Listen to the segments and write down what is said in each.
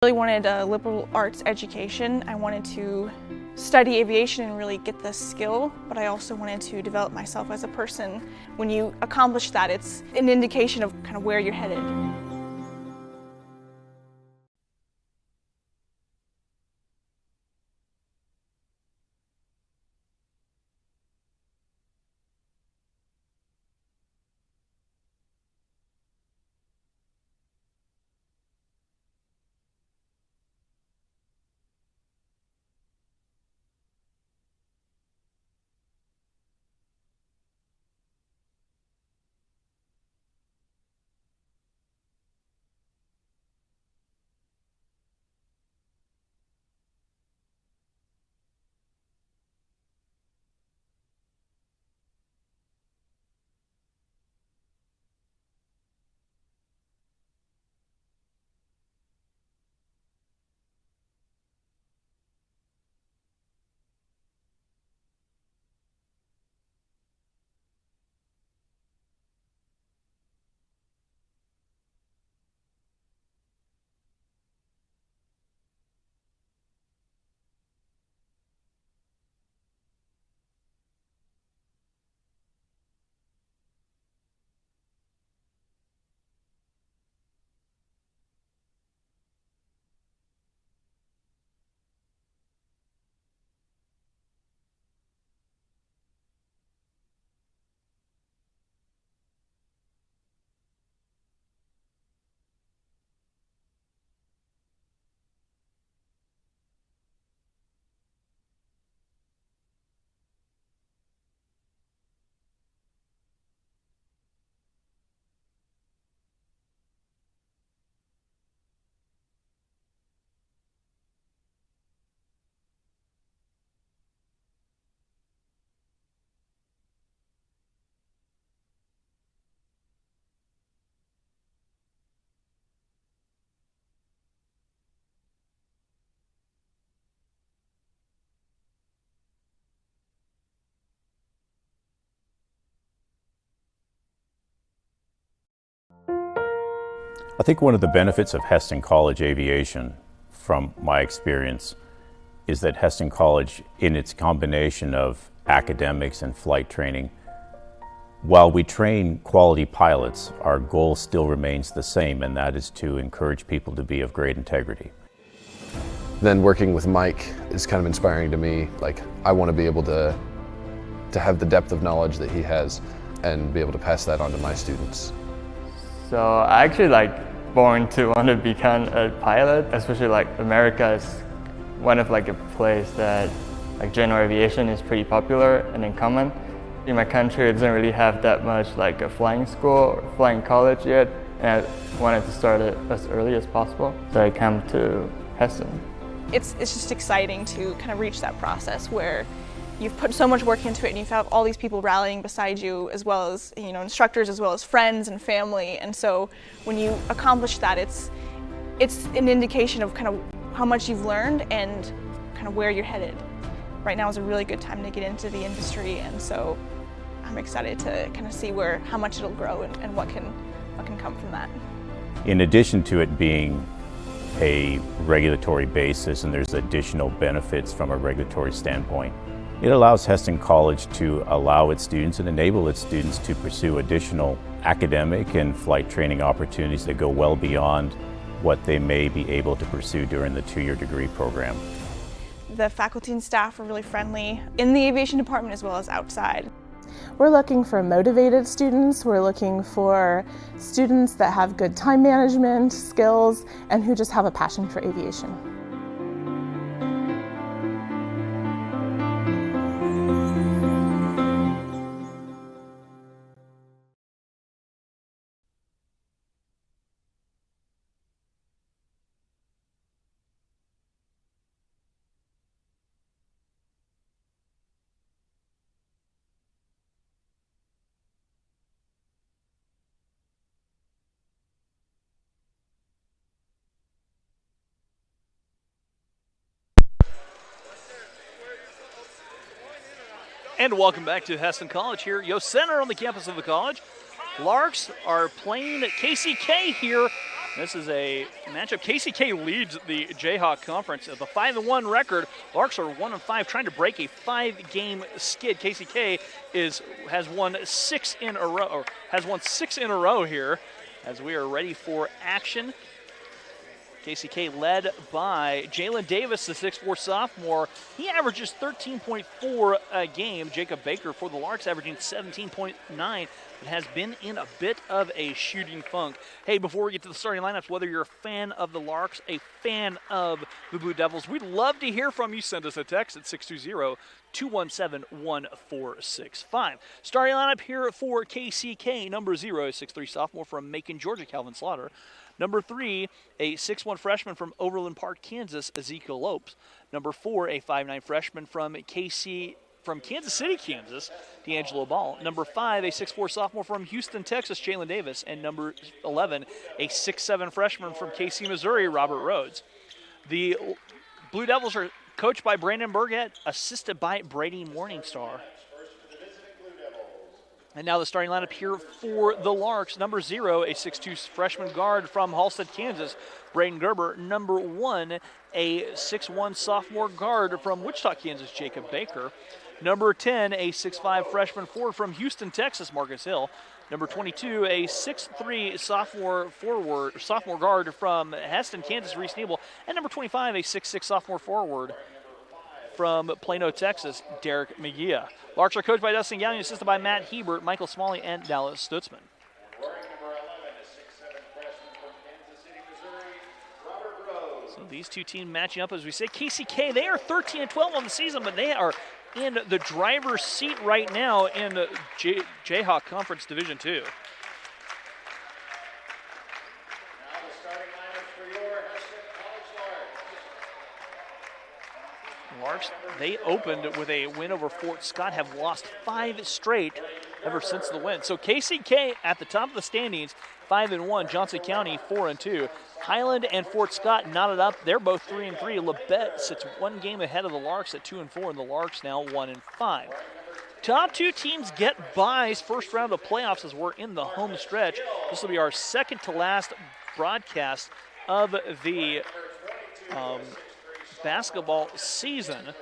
I really wanted a liberal arts education. I wanted to study aviation and really get the skill, but I also wanted to develop myself as a person. When you accomplish that, it's an indication of kind of where you're headed. I think one of the benefits of Hesston College Aviation, from my experience, is that Hesston College, in its combination of academics and flight training, while we train quality pilots, our goal still remains the same, and that is to encourage people to be of great integrity. Then working with Mike is kind of inspiring to me. Like, I want to be able to have the depth of knowledge that he has and be able to pass that on to my students. So I actually born to want to become a pilot, especially America is one of a place that general aviation is pretty popular and in common. In my country, it doesn't really have that much a flying school or flying college yet, and I wanted to start it as early as possible. So I came to Hesston. It's just exciting to kind of reach that process where you've put so much work into it and you have all these people rallying beside you, as well as instructors, as well as friends and family. And so when you accomplish that, it's an indication of kind of how much you've learned and kind of where you're headed. Right now is a really good time to get into the industry, and so I'm excited to kind of see how much it'll grow and what can come from that. In addition to it being a regulatory basis, and there's additional benefits from a regulatory standpoint, it allows Hesston College to allow its students and enable its students to pursue additional academic and flight training opportunities that go well beyond what they may be able to pursue during the two-year degree program. The faculty and staff are really friendly in the aviation department as well as outside. We're looking for motivated students. We're looking for students that have good time management skills and who just have a passion for aviation. And welcome back to Hesston College here, Yost Center on the campus of the college. Larks are playing at KCK here This is a matchup. KCK leads the Jayhawk Conference at the 5-1 record. Larks are 1-5, trying to break a 5-game skid. KCK has won 6 in a row here, as we are ready for action. KCK led by Jalen Davis, the 6'4 sophomore. He averages 13.4 a game. Jacob Baker for the Larks averaging 17.9. It has been in a bit of a shooting funk. Hey, before we get to the starting lineups, whether you're a fan of the Larks, a fan of the Blue Devils, we'd love to hear from you. Send us a text at 620-217-1465. Starting lineup here for KCK, number 0, 6'3 sophomore from Macon, Georgia, Calvin Slaughter. Number 3, a 6'1 freshman from Overland Park, Kansas, Ezekiel Lopes. Number 4, a 5'9 freshman from Kansas City, Kansas, D'Angelo Ball. Number 5, a 6'4 sophomore from Houston, Texas, Jalen Davis. And number 11, a 6'7 freshman from KC, Missouri, Robert Rhodes. The Blue Devils are coached by Brandon Burgett, assisted by Brady Morningstar. And now the starting lineup here for the Larks. Number 0, a 6'2 freshman guard from Halstead, Kansas, Braden Gerber. Number 1, a 6'1 sophomore guard from Wichita, Kansas, Jacob Baker. Number 10, a 6'5 freshman forward from Houston, Texas, Marcus Hill. Number 22, a 6'3 sophomore guard from Heston, Kansas, Reese Nebel. And number 25, a 6'6 sophomore forward from Plano, Texas, Derek McGee. Larks are coached by Dustin Gowning, assisted by Matt Hebert, Michael Smalley, and Dallas Stutzman. So these two teams matching up, as we say. KCK, they are 13-12 on the season, but they are in the driver's seat right now in the Jayhawk Conference Division II. Larks, they opened with a win over Fort Scott, have lost 5 straight ever since the win. So KCK at the top of the standings, 5-1. Johnson County 4-2. Highland and Fort Scott knotted up. They're both 3-3. Labette sits 1 game ahead of the Larks at 2-4, and the Larks now 1-5. Top 2 teams get byes first round of playoffs as we're in the home stretch. This will be our second to last broadcast of the basketball season,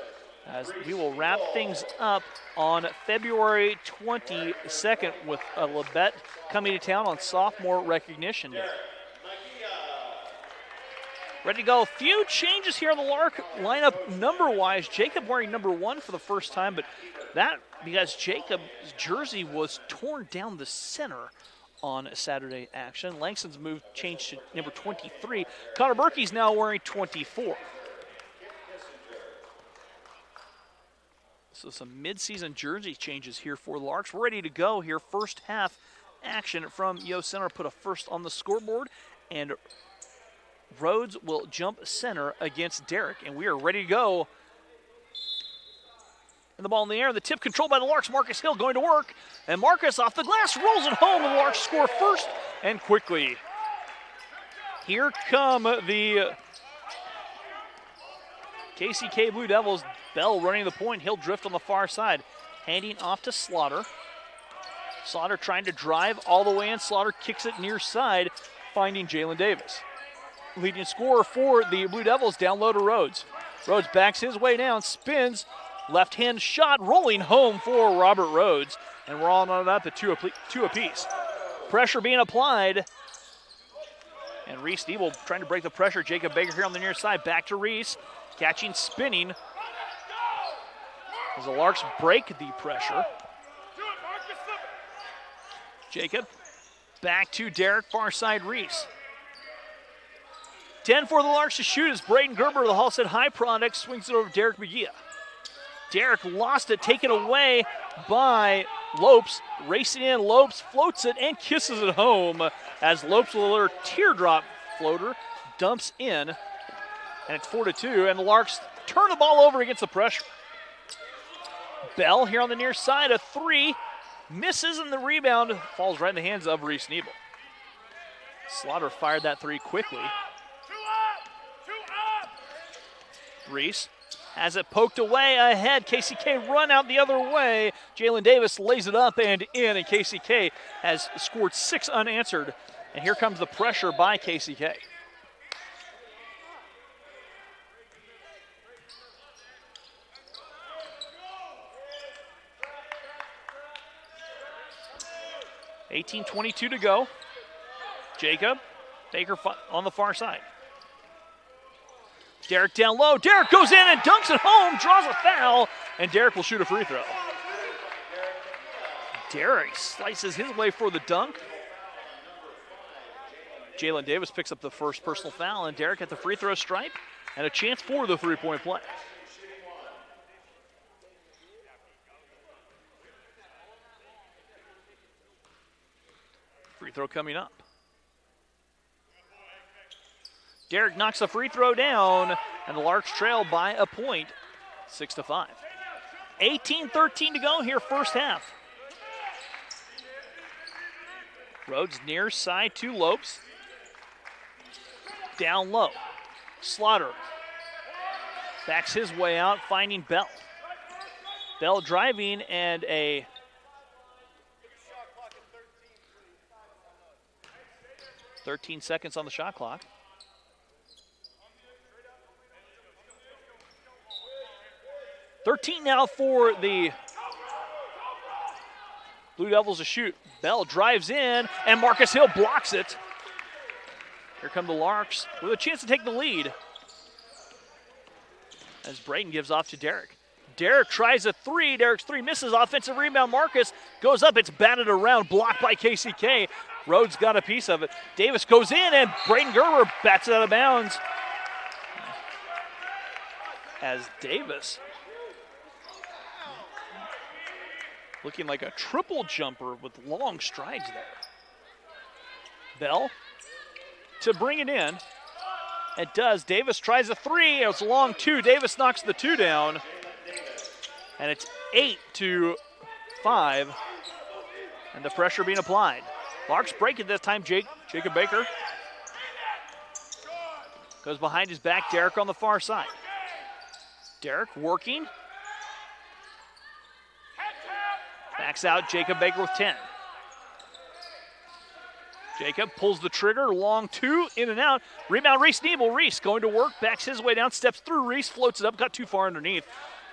as we will wrap things up on February 22nd with Labette coming to town on sophomore recognition day. Ready to go. A few changes here on the Lark lineup number-wise. Jacob wearing number 1 for the first time, but that because Jacob's jersey was torn down the center on Saturday action. Langston's changed to number 23. Connor Berkey's now wearing 24. So some mid-season jersey changes here for the Larks. We're ready to go here. First half action from Yo Center. Put a first on the scoreboard, and Rhodes will jump center against Derek, and we are ready to go. And the ball in the air, the tip controlled by the Larks. Marcus Hill going to work, and Marcus off the glass rolls it home, and the Larks score first and quickly. Here come the KCK Blue Devils. Bell running the point. He'll drift on the far side. Handing off to Slaughter. Slaughter trying to drive all the way in. Slaughter kicks it near side, finding Jalen Davis. Leading scorer for the Blue Devils, down low to Rhodes. Rhodes backs his way down, spins, left hand shot, rolling home for Robert Rhodes. And we're all on up at two apiece. Pressure being applied. And Reese Nebel trying to break the pressure. Jacob Baker here on the near side. Back to Reese. Catching, spinning. As the Larks break the pressure. Jacob back to Derek, far side Reese. 10 for the Larks to shoot as Braden Gerber, the Halstead High product, swings it over to Derek McGee. Derek lost it, taken away by Lopes. Racing in, Lopes floats it and kisses it home as Lopes with a little teardrop floater dumps in. And it's 4-2, and the Larks turn the ball over against the pressure. Bell here on the near side, a 3, misses, and the rebound falls right in the hands of Reese Nebel. Slaughter fired that 3 quickly. Reese has it poked away ahead. KCK run out the other way. Jalen Davis lays it up and in, and KCK has scored 6 unanswered And here comes the pressure by KCK. .18:22 to go. Jacob Baker on the far side. Derek down low. Derek goes in and dunks it home, draws a foul, and Derek will shoot a free throw. Derek slices his way for the dunk. Jalen Davis picks up the first personal foul, and Derek at the free throw stripe, and a chance for the three-point play. Free throw coming up. Derek knocks the free throw down, and the Larks trail by a point, 6-5. 18:13 to go here, first half. Rhodes near side to Lopes. Down low. Slaughter backs his way out, finding Bell. Bell driving, and a 13 seconds on the shot clock. .13 now for the Blue Devils to shoot. Bell drives in, and Marcus Hill blocks it. Here come the Larks with a chance to take the lead. As Brayton gives off to Derek. Derek tries a three. Derek's three misses. Offensive rebound. Marcus goes up. It's batted around. Blocked by KCK. Rhodes got a piece of it. Davis goes in, and Brayton Gerber bats it out of bounds. As Davis, looking like a triple jumper with long strides there. Bell to bring it in. It does. Davis tries a three. It's a long two. Davis knocks the two down. And it's 8-5. And the pressure being applied. Larks break it this time. Jacob Baker goes behind his back. Derek on the far side. Derek working. Backs out. Jacob Baker with 10. Jacob pulls the trigger, long two, in and out. Rebound, Reese Nebel. Reese going to work, backs his way down, steps through Reese, floats it up, got too far underneath.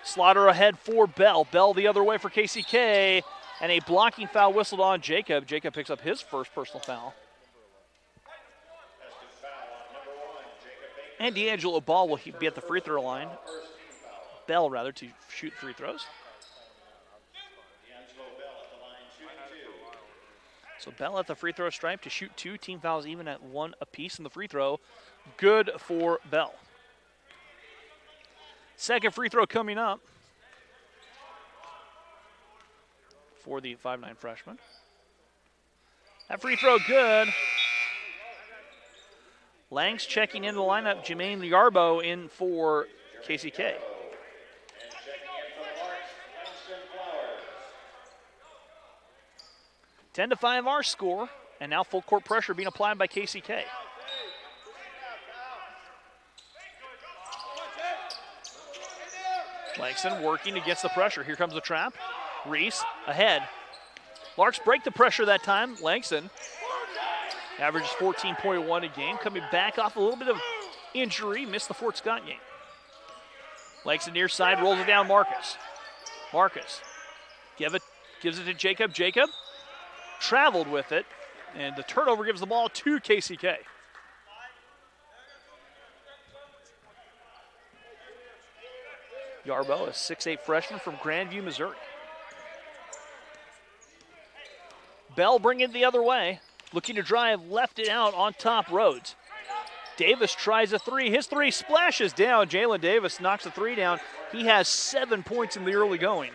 Slaughter ahead for Bell. Bell the other way for KCK, and a blocking foul whistled on Jacob. Jacob picks up his first personal foul. And D'Angelo Ball will be at the free throw line. Bell, rather, to shoot free throws. So Bell at the free throw stripe to shoot two. Team fouls even at one apiece in the free throw. Good for Bell. Second free throw coming up for the 5'9" freshman. That free throw good. Langs checking in the lineup. Jermaine Yarbo in for KCK. Ten to 5 our score, and now full court pressure being applied by KCK. Langston working against the pressure. Here comes the trap. Reese ahead. Larks break the pressure that time. Langston averages 14.1 a game, coming back off a little bit of injury. Missed the Fort Scott game. Langston near side, rolls it down. Marcus gives it to Jacob. Jacob traveled with it, and the turnover gives the ball to KCK. Yarbo, a 6'8" freshman from Grandview, Missouri. Bell bringing it the other way, looking to drive, left it out on top. Rhodes. Davis tries a three. His three splashes down. Jalen Davis knocks the three down. He has 7 points in the early going.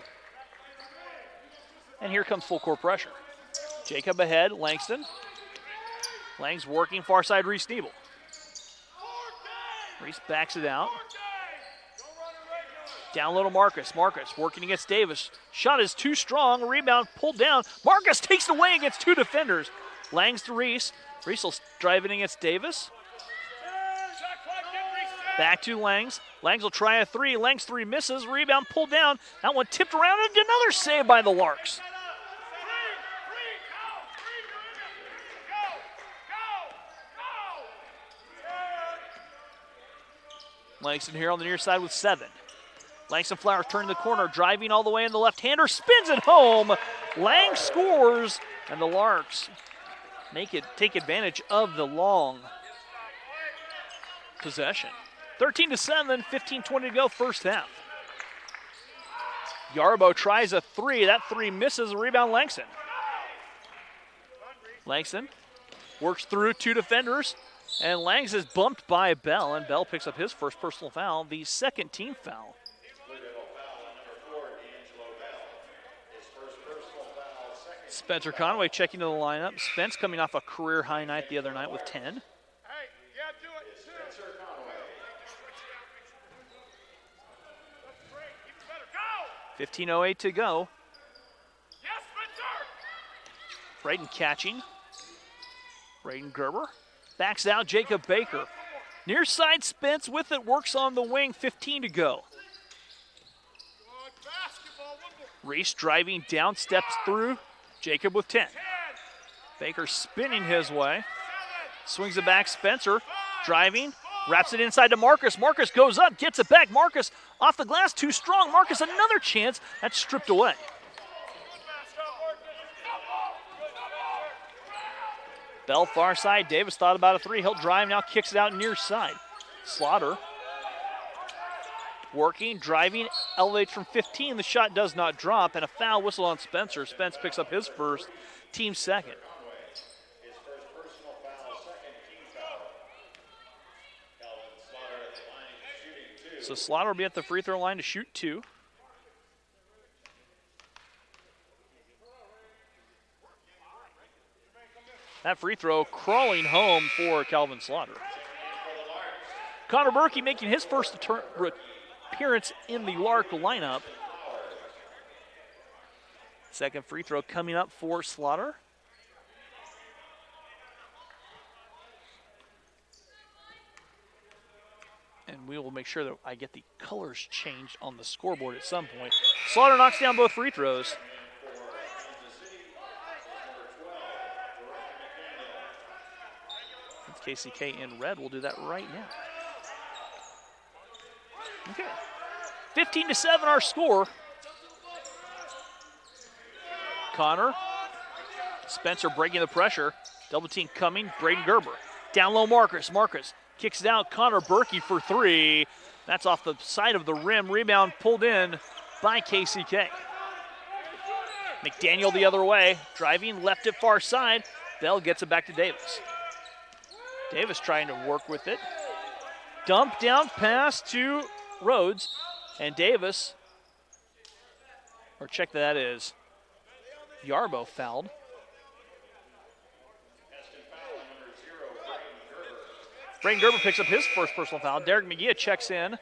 And here comes full court pressure. Jacob ahead, Langston. Langs working, far side, Reese Nebel. Reese backs it out. Down low to Marcus. Marcus working against Davis. Shot is too strong. Rebound pulled down. Marcus takes it away against two defenders. Langs to Reese. Reese will drive it against Davis. Back to Langs. Langs will try a three. Langs three misses. Rebound pulled down. That one tipped around, and another save by the Larks. Langston here on the near side with 7. Langston Flowers turning the corner, driving all the way in the left-hander, spins it home. Lang scores, and the Larks take advantage of the long possession. 13-7, 15-20 to go, first half. Yarbo tries a 3. That 3 misses. A rebound, Langston. Langston works through 2 defenders, and Langs is bumped by Bell, and Bell picks up his first personal foul, the second team foul. Spencer Conway checking to the lineup. Spence coming off a career-high night the other night with 10. 15:08 to go. Braden catching. Braden Gerber backs out. Jacob Baker. Near side Spence with it, works on the wing. 15 to go. Reese driving down, steps through. Jacob with 10. Baker spinning his way. Swings it back. Spencer driving. Wraps it inside to Marcus. Marcus goes up, gets it back. Marcus off the glass, too strong. Marcus another chance. That's stripped away. Bell far side. Davis thought about a 3. He'll drive now, kicks it out near side. Slaughter working, driving, elevates from 15. The shot does not drop, and a foul whistle on Spencer. Spence picks up his first, team second. So Slaughter will be at the free throw line to shoot 2. That free throw crawling home for Calvin Slaughter. Connor Berkey making his first appearance in the Lark lineup. Second free throw coming up for Slaughter. And we will make sure that I get the colors changed on the scoreboard at some point. Slaughter knocks down both free throws. KCK in red will do that right now. Okay. 15-7 our score. Connor. Spencer breaking the pressure. Double team coming. Braden Gerber. Down low Marcus. Marcus kicks it out. Connor Berkey for 3. That's off the side of the rim. Rebound pulled in by KCK. McDaniel the other way. Driving left it far side. Bell gets it back to Davis. Davis trying to work with it. Dump down pass to Rhodes. And Davis, or check that is, Yarbo fouled. Braden Gerber picks up his first personal foul. Derek McGee checks in.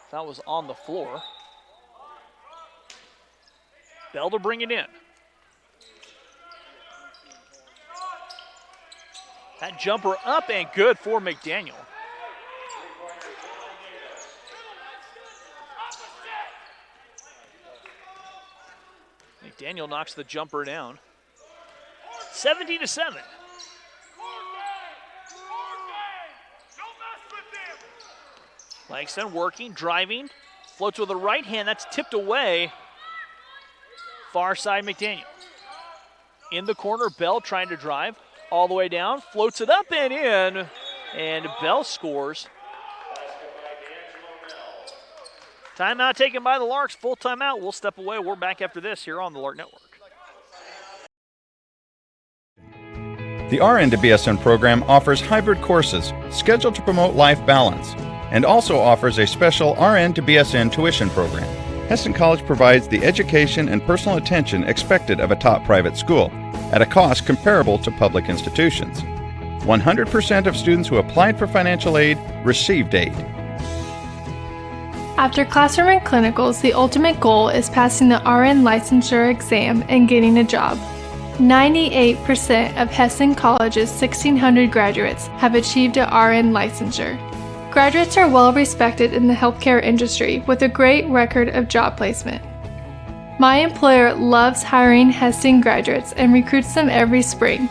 Foul was on the floor. Bell to bring it in. That jumper up and good for McDaniel. McDaniel knocks the jumper down. 17-7. Langston working, driving, floats with the right hand. That's tipped away. Far side McDaniel. In the corner, Bell trying to drive all the way down, floats it up and in, and Bell scores. Timeout taken by the Larks, full timeout. We'll step away. We're back after this here on the Lark Network. The RN to BSN program offers hybrid courses scheduled to promote life balance and also offers a special RN to BSN tuition program. Hesston College provides the education and personal attention expected of a top private school at a cost comparable to public institutions. 100% of students who applied for financial aid received aid. After classroom and clinicals, the ultimate goal is passing the RN licensure exam and getting a job. 98% of Hesston College's 1,600 graduates have achieved a RN licensure. Graduates are well respected in the healthcare industry with a great record of job placement. My employer loves hiring Hesston graduates and recruits them every spring.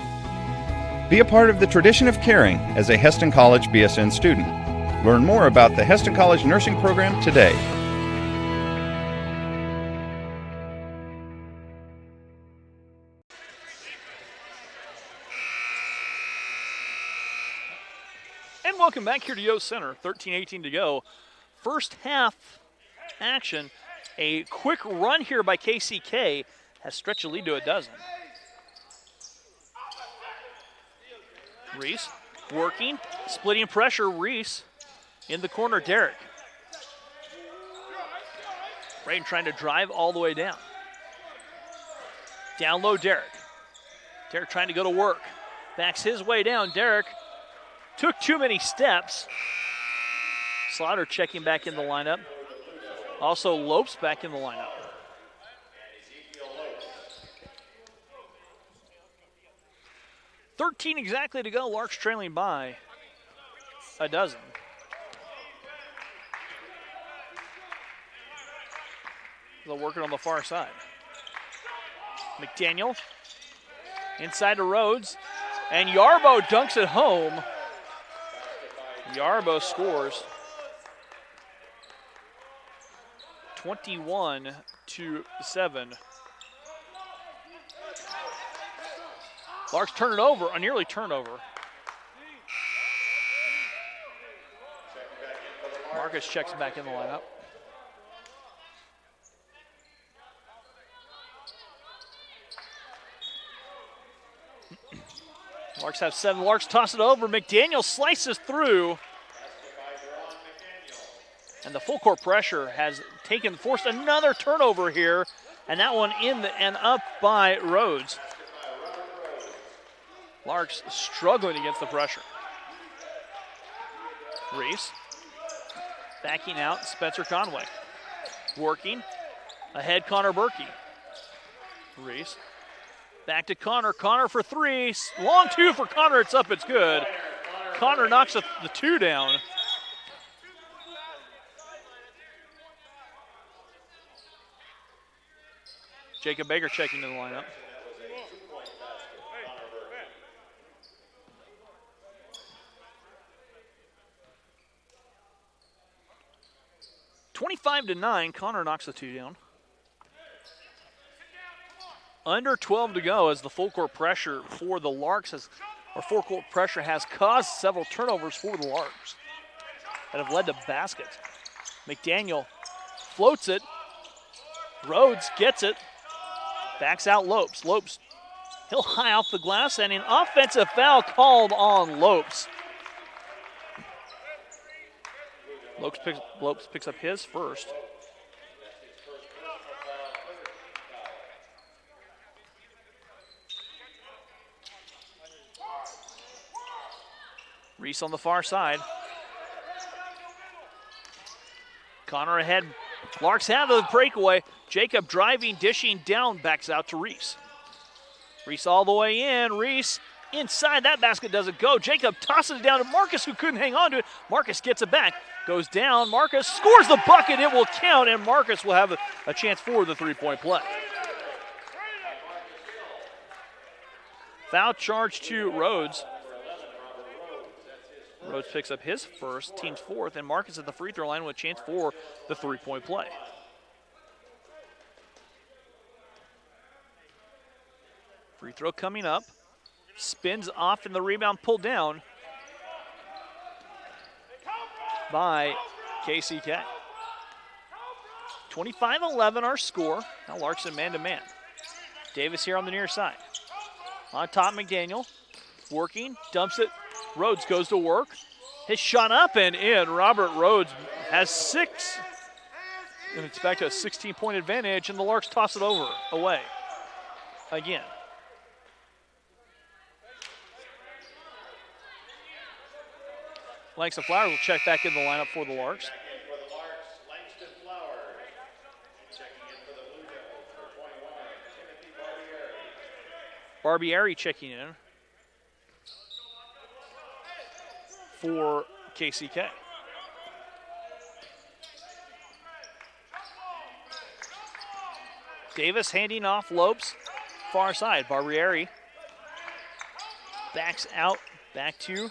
Be a part of the tradition of caring as a Hesston College BSN student. Learn more about the Hesston College Nursing Program today. And welcome back here to Yost Center. 13-18 to go. First half action. A quick run here by KCK has stretched the lead to a dozen. Reese working, splitting pressure. Reese in the corner. Derek. Braden trying to drive all the way down. Down low, Derek. Derek trying to go to work. Backs his way down. Derek took too many steps. Slaughter checking back in the lineup. Also Lopes back in the lineup. $13 exactly to go. Larks trailing by a dozen. They're working on the far side. McDaniel inside to Rhodes, and Yarbo dunks it home. Yarbo scores 21-7. Larks turn it over, a nearly turnover. Marcus checks back in the lineup. Larks have 7. Larks toss it over. McDaniel slices through. And the full court pressure has forced another turnover here. And that one in and up by Rhodes. Larks struggling against the pressure. Reese backing out. Spencer Conway working. Ahead Connor Berkey. Reese back to Connor. Connor for 3. Long 2 for Connor. It's up. It's good. Connor knocks the 2 down. Jacob Baker checking in the lineup. (25-9). Connor knocks the 2 down. Under 12 to go as the full court pressure for the Larks full court pressure has caused several turnovers for the Larks that have led to baskets. McDaniel floats it. Rhodes gets it. Backs out Lopes. Lopes, he'll high off the glass, and an offensive foul called on Lopes. Lopes picks up his first. Reese on the far side. Connor ahead. Larks have the breakaway. Jacob driving, dishing down, backs out to Reese. Reese all the way in. Reese inside that basket doesn't go. Jacob tosses it down to Marcus, who couldn't hang on to it. Marcus gets it back. Goes down. Marcus scores the bucket. It will count, and Marcus will have a chance for the three-point play. Foul charge to Rhodes. Rhodes picks up his first, team's fourth, and Marcus at the free throw line with a chance for the three-point play. Free throw coming up. Spins off and the rebound pulled down by KCK. 25-11 our score. Now Larkson man-to-man. Davis here on the near side. On top, McDaniel working, dumps it. Rhodes goes to work. His shot up and in. Robert Rhodes has 6. And expect a 16-point advantage, and the Larks toss it away again. Langston Flowers will check back in the lineup for the Larks. Barbieri checking in for KCK. Davis handing off Lopes, far side. Barbieri backs out, back to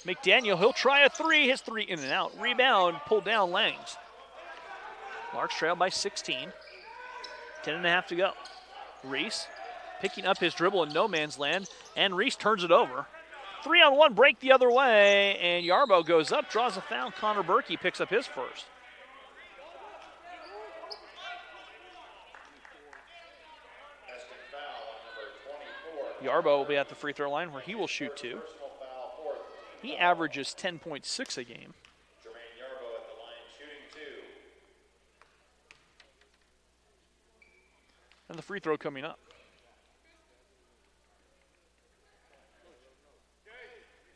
McDaniel. He'll try a three. His three in and out. Rebound pulled down Langs. Larks trail by 16. 10.5 to go. Reese picking up his dribble in no man's land, and Reese turns it over. 3-on-1 break the other way, and Yarbo goes up, draws a foul. Connor Berkey picks up his first. Yarbo will be at the free throw line where he will shoot 2. He averages 10.6 a game. And the free throw coming up.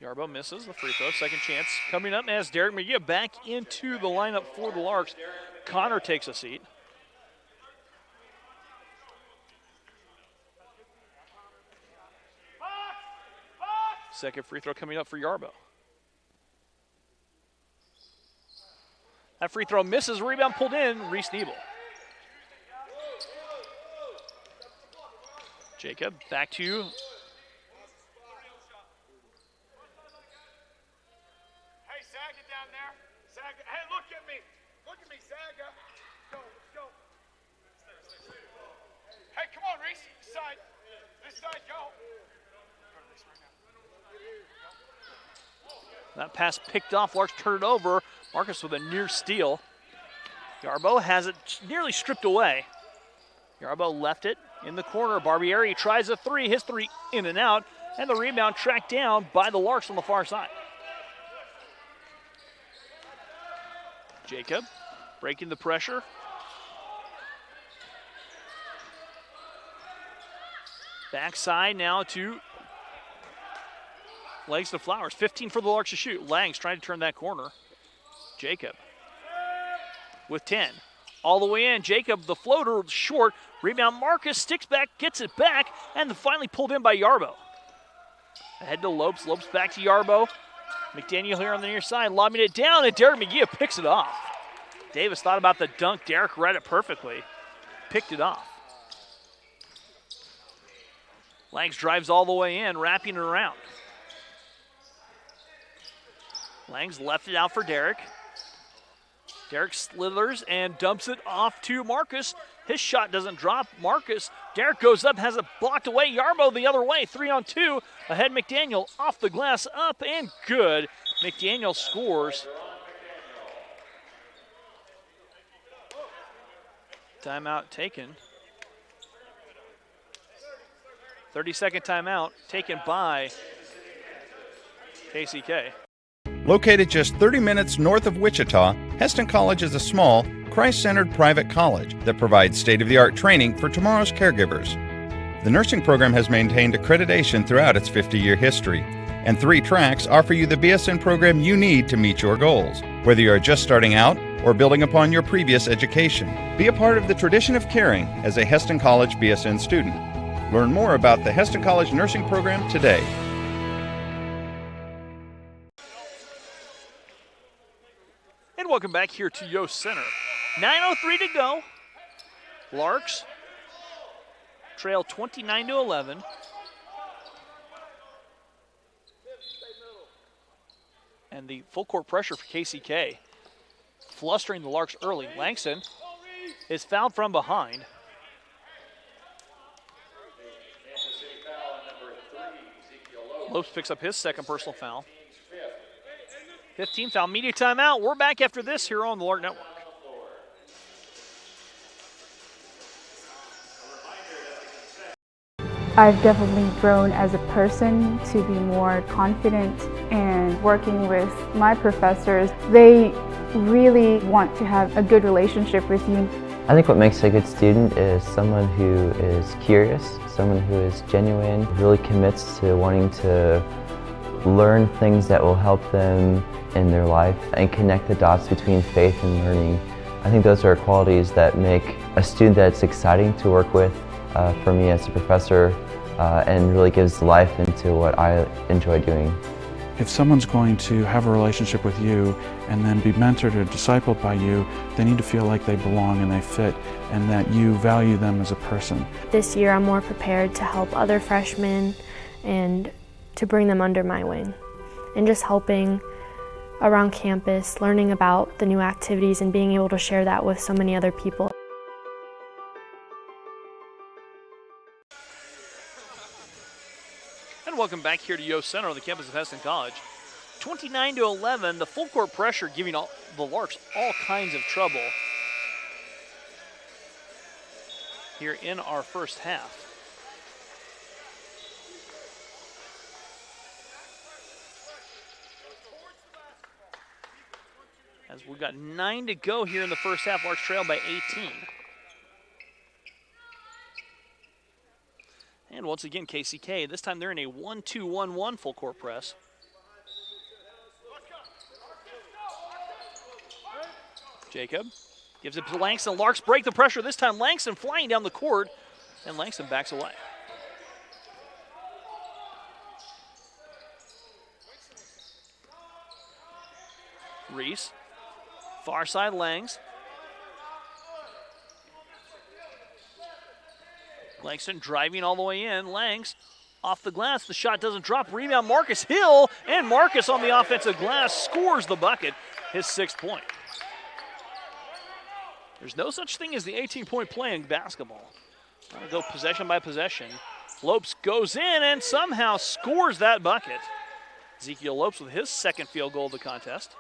Yarbo misses the free throw. Second chance coming up as Derek McGee back into the lineup for the Larks. Connor takes a seat. Second free throw coming up for Yarbo. That free throw misses. Rebound pulled in. Reese Nebel. Jacob back to Hey, Saga down there. Saga. Hey, look at me. Look at me, Saga. Go, go. Hey, come on, Reese. This side. This side, go. That pass picked off. Larks turn it over. Marcus with a near steal. Yarbo has it nearly stripped away. Yarbo left it in the corner. Barbieri tries a three. His three in and out. And the rebound tracked down by the Larks on the far side. Jacob breaking the pressure. Backside now to Legs to Flowers. 15 for the Larks to shoot. Langs trying to turn that corner. Jacob with 10. All the way in. Jacob, the floater, short. Rebound. Marcus sticks back, gets it back, and finally pulled in by Yarbo. Ahead to Lopes. Lopes back to Yarbo. McDaniel here on the near side, lobbing it down, and Derek McGee picks it off. Davis thought about the dunk. Derek read it perfectly. Picked it off. Langs drives all the way in, wrapping it around. Langs left it out for Derek. Derek slithers and dumps it off to Marcus. His shot doesn't drop. Marcus, Derek goes up, has it blocked away. Yarbo the other way, 3-on-2. Ahead McDaniel, off the glass, up and good. McDaniel scores. Timeout taken. 30-second timeout taken by KCK. Located just 30 minutes north of Wichita, Hesston College is a small, Christ-centered private college that provides state-of-the-art training for tomorrow's caregivers. The nursing program has maintained accreditation throughout its 50-year history, and 3 tracks offer you the BSN program you need to meet your goals, whether you are just starting out or building upon your previous education. Be a part of the tradition of caring as a Hesston College BSN student. Learn more about the Hesston College nursing program today. And welcome back here to Yost Center. 9:03 to go. Larks trail 29-11. And the full court pressure for KCK, flustering the Larks early. Langston is fouled from behind. Lopes picks up his second personal foul. 15 foul, media timeout. We're back after this here on the Lark Network. I've definitely grown as a person to be more confident, and working with my professors, they really want to have a good relationship with you. I think what makes a good student is someone who is curious, someone who is genuine, really commits to wanting to learn things that will help them in their life and connect the dots between faith and learning. I think those are qualities that make a student that's exciting to work with for me as a professor, and really gives life into what I enjoy doing. If someone's going to have a relationship with you and then be mentored or discipled by you, they need to feel like they belong and they fit and that you value them as a person. This year I'm more prepared to help other freshmen and to bring them under my wing. And just helping around campus, learning about the new activities and being able to share that with so many other people. And welcome back here to Yost Center on the campus of Hesston College. 29-11, the full court pressure giving the Larks all kinds of trouble here in our first half. As we've got 9 to go here in the first half, Larks trail by 18. And once again, KCK, this time they're in a 1-2-1-1 full court press. Jacob gives it to Langston. Larks break the pressure. This time Langston flying down the court, and Langston backs away. Reese, far side Langs. Langston driving all the way in. Langs off the glass. The shot doesn't drop. Rebound Marcus Hill. And Marcus on the offensive glass scores the bucket. His 6th point. There's no such thing as the 18-point play in basketball. I'll go possession by possession. Lopes goes in and somehow scores that bucket. Ezekiel Lopes with his 2nd field goal of the contest.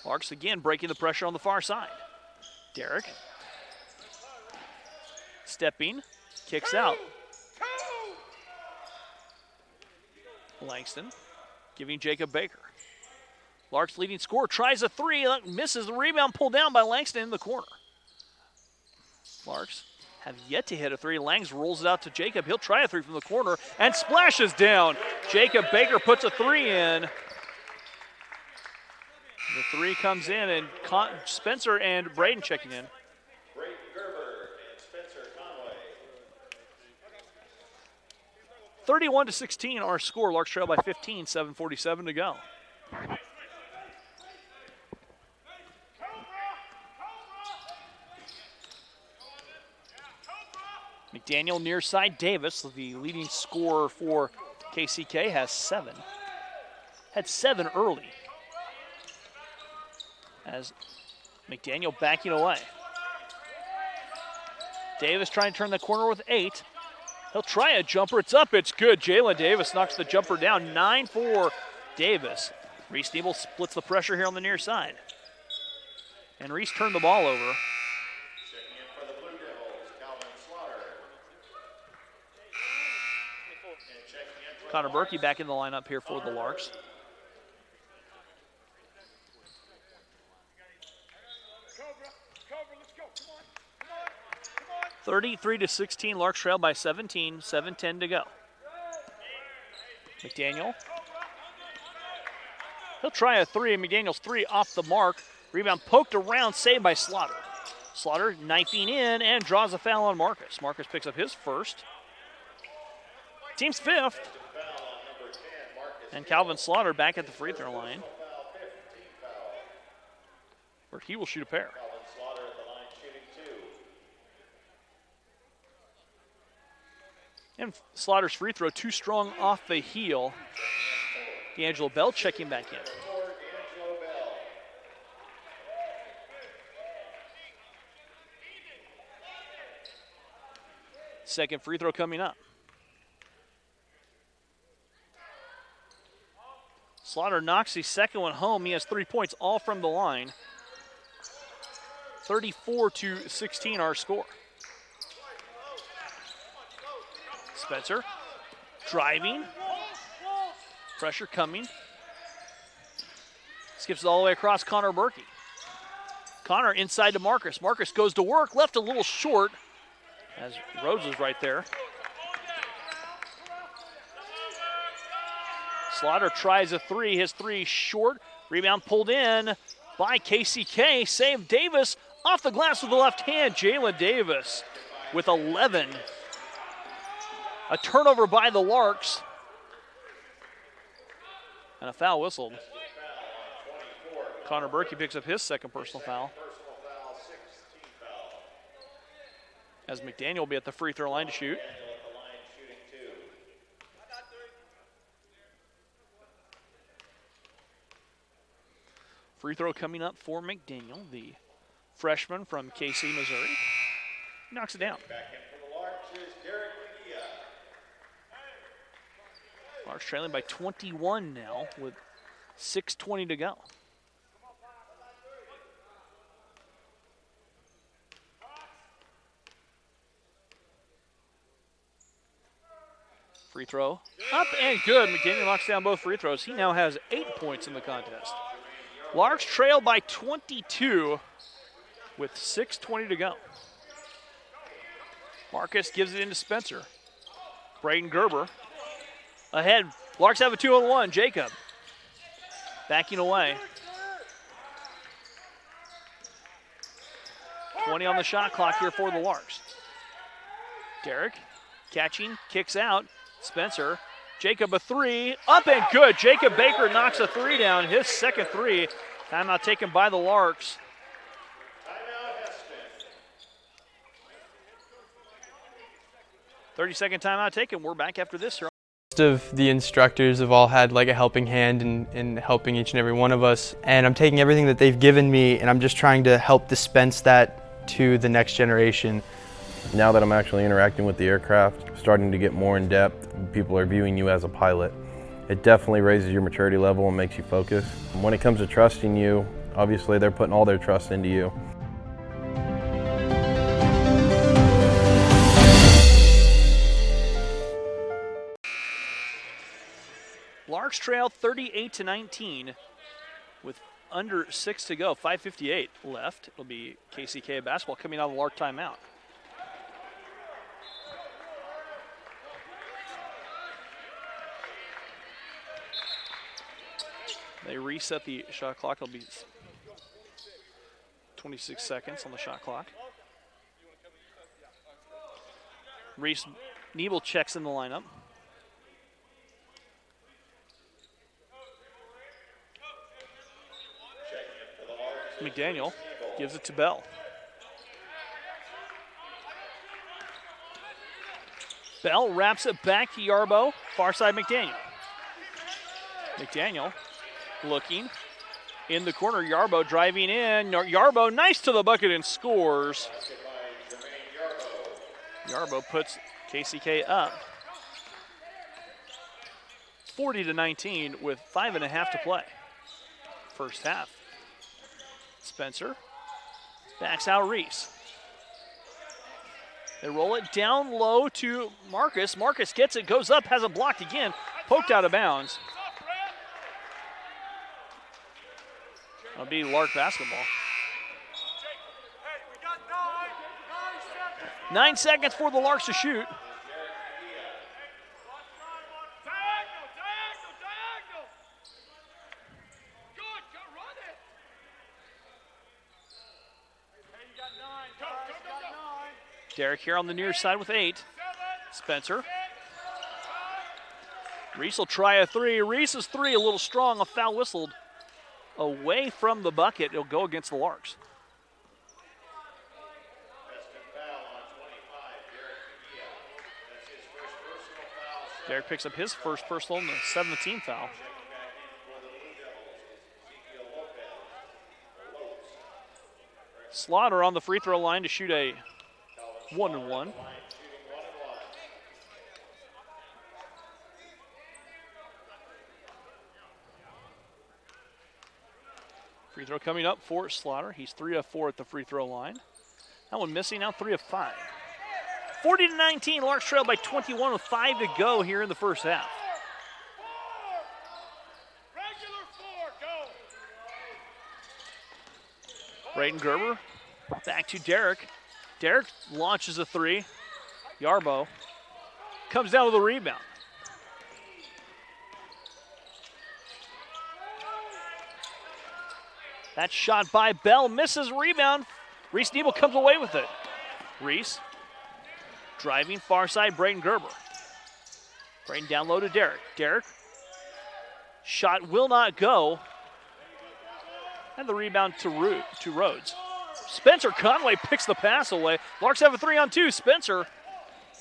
Larks again breaking the pressure on the far side. Derek. Stepping, kicks out. Langston giving Jacob Baker. Larks leading scorer tries a 3, misses the rebound, pulled down by Langston in the corner. Larks have yet to hit a 3. Langs rolls it out to Jacob. He'll try a 3 from the corner and splashes down. Jacob Baker puts a 3 in. The 3 comes in, and Spencer and Braden checking in. 31-16 our score. Larks trail by 15, 7:47 to go. McDaniel near side. Davis, the leading scorer for KCK, has 7. Had 7 early. As McDaniel backing away. Davis trying to turn the corner with 8. He'll try a jumper. It's up. It's good. Jalen Davis knocks the jumper down. 9 for Davis. Reese Nebel splits the pressure here on the near side. And Reese turned the ball over. Connor Berkey back in the lineup here for the Larks. Come on. 33-16, Larks trail by 17, 7:10 to go. McDaniel. He'll try a 3. McDaniel's 3 off the mark. Rebound poked around, saved by Slaughter. Slaughter knifing in and draws a foul on Marcus. Marcus picks up his 1st. Team's 5th. And Calvin Slaughter back at the free throw line, where he will shoot a pair. And Slaughter's free throw too strong off the heel. D'Angelo Bell checking back in. Second free throw coming up. Slaughter knocks the second one home. He has 3 points, all from the line. 34-16 our score. Spencer driving. Pressure coming. Skips it all the way across Connor Berkey. Connor inside to Marcus. Marcus goes to work, left a little short as Rhodes is right there. Slaughter tries a 3, his 3 short. Rebound pulled in by KCK. Save Davis off the glass with the left hand. Jalen Davis with 11. A turnover by the Larks. And a foul whistled. Connor Berkey picks up his second personal foul. As McDaniel will be at the free throw line to shoot. Free throw coming up for McDaniel, the freshman from KC, Missouri. Knocks it down. Larks trailing by 21 now with 6:20 to go. Free throw up and good. McDaniel knocks down both free throws. He now has 8 points in the contest. Larks trail by 22 with 6:20 to go. Marcus gives it into Spencer. Braden Gerber ahead. Larks have a 2-on-1. Jacob backing away. 20 on the shot clock here for the Larks. Derek catching, kicks out. Spencer, Jacob a three, up and good. Jacob Baker knocks a three down, his second three. Timeout taken by the Larks. 30-second timeout taken. We're back after this here. Most of the instructors have all had like a helping hand in helping each and every one of us. And I'm taking everything that they've given me and I'm just trying to help dispense that to the next generation. Now that I'm actually interacting with the aircraft, starting to get more in depth, people are viewing you as a pilot. It definitely raises your maturity level and makes you focus. When it comes to trusting you, obviously they're putting all their trust into you. Larks trail 38-19 with under 6 to go, 5:58 left. It'll be KCK basketball coming out of the Lark timeout. They reset the shot clock. It'll be 26 seconds on the shot clock. Reese Nebel checks in the lineup. McDaniel gives it to Bell. Bell wraps it back to Yarbo, far side McDaniel. McDaniel looking in the corner, Yarbo driving in. Yarbo nice to the bucket and scores. Yarbo puts KCK up 40-19 with 5.5 to play. First half. Spencer backs out Reese. They roll it down low to Marcus. Marcus gets it, goes up, has it blocked again, poked out of bounds. That'll be Lark basketball. 9 seconds for the Larks to shoot. Derek here on the near side with 8. Spencer. Reese will try a three. Reese's three a little strong. A foul whistled away from the bucket. It'll go against the Larks. Derek picks up his first personal and the 17th foul. Slaughter on the free throw line to shoot a 1-1. Free throw coming up for Slaughter. He's 3 of 4 at the free throw line. That one missing, now 3 of 5. 40-19, Larks trail by 21 with 5 to go here in the first half. Braden Gerber back to Derek. Derek launches a three. Yarbo comes down with a rebound. That shot by Bell misses, rebound. Reese Nebel comes away with it. Reese driving far side, Braden Gerber. Braden down low to Derek. Derek Shot will not go. And the rebound to Rhodes. Spencer Conway picks the pass away. Larks have a 3-on-2. Spencer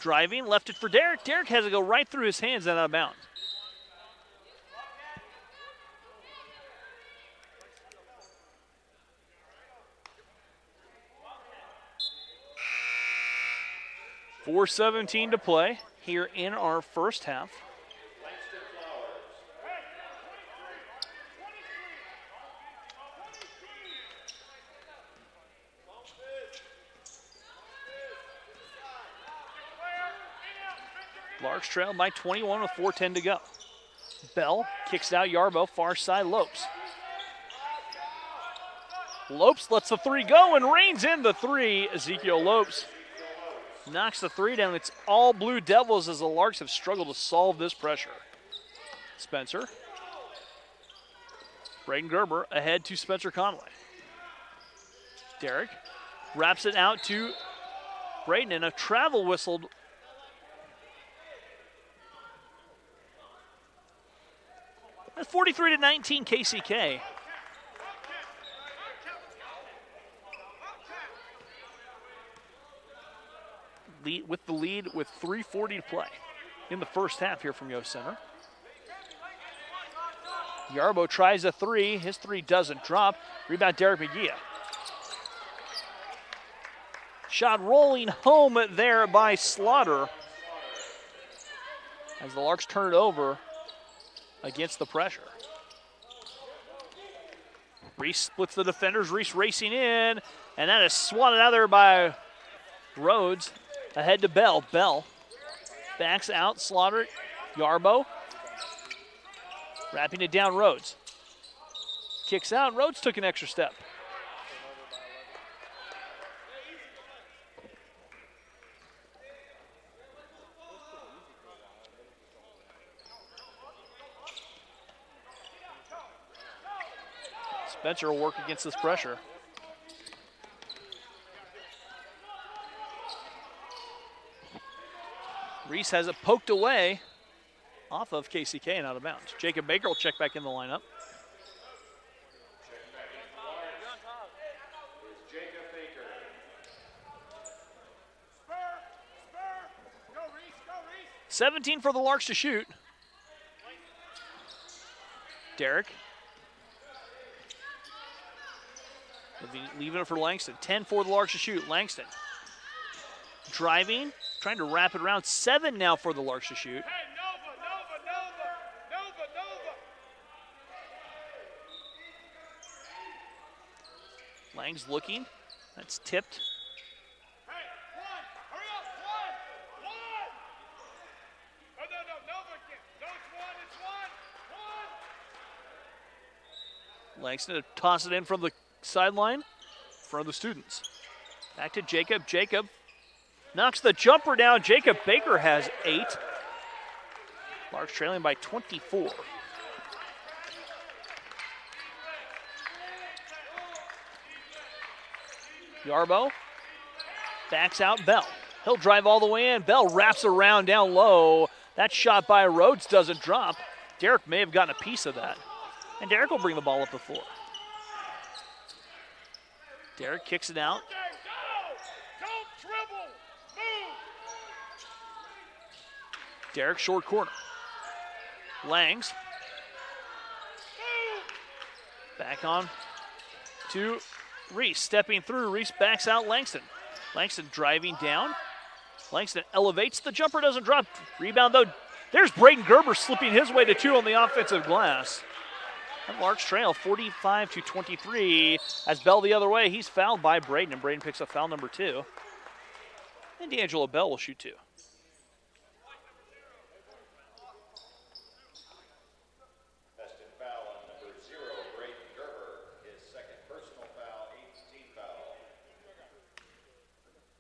driving, left it for Derek. Derek has to go right through his hands and out of bounds. .4:17 to play here in our first half. Larks trail by 21 with 4:10 to go. Bell kicks out Yarbo, far side Lopes. Lopes lets the three go and reins in the three. Ezekiel Lopes knocks the three down. It's all Blue Devils as the Larks have struggled to solve this pressure. Spencer. Braden Gerber ahead to Spencer Conway. Derek wraps it out to Braden, and a travel whistled. That's 43-19 KCK. With the lead with 3:40 to play in the first half here from Yost Center. Yarbo tries a three. His three doesn't drop. Rebound Derek McGee. Shot rolling home there by Slaughter as the Larks turn it over against the pressure. Reese splits the defenders. Reese racing in, and that is swatted out there by Rhodes. Ahead to Bell. Bell backs out. Slaughter. Yarbo. Wrapping it down Rhodes. Kicks out. Rhodes took an extra step. Spencer will work against this pressure. Reese has it poked away off of KCK and out of bounds. Jacob Baker will check back in the lineup. Jacob Baker. 17 for the Larks to shoot. Derek. Leaving it for Langston. 10 for the Larks to shoot. Langston driving, trying to wrap it around. 7 now for the Larks to shoot. Lang's looking. That's tipped. Langston to toss it in from the sideline, in front of the students. Back to Jacob. Jacob knocks the jumper down. Jacob Baker has 8. Larks trailing by 24. Yarbo backs out Bell. He'll drive all the way in. Bell wraps around down low. That shot by Rhodes doesn't drop. Derek may have gotten a piece of that. And Derek will bring the ball up the floor. Derek kicks it out. Derek short corner. Langs. Back on to Reese. Stepping through. Reese backs out Langston. Langston driving down. Langston elevates. The jumper doesn't drop. Rebound though. There's Braden Gerber slipping his way to 2 on the offensive glass. And Larks trail 45-23. As Bell the other way, he's fouled by Braden, and Braden picks up foul number 2. And D'Angelo Bell will shoot 2. Tested foul on number 0, Braden Gerber. His second personal foul, 8th team foul.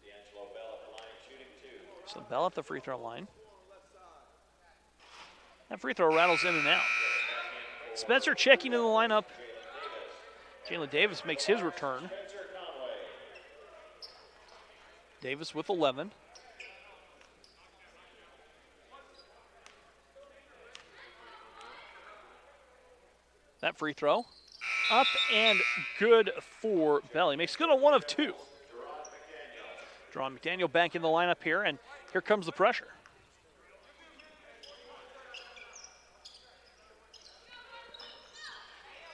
D'Angelo Bell at the line shooting 2. So Bell at the free throw line. That free throw rattles in and out. Spencer checking in the lineup. Jalen Davis makes his return. Davis with 11. That free throw up and good for Bell. Makes good on 1 of 2. Deron McDaniel back in the lineup here, and here comes the pressure.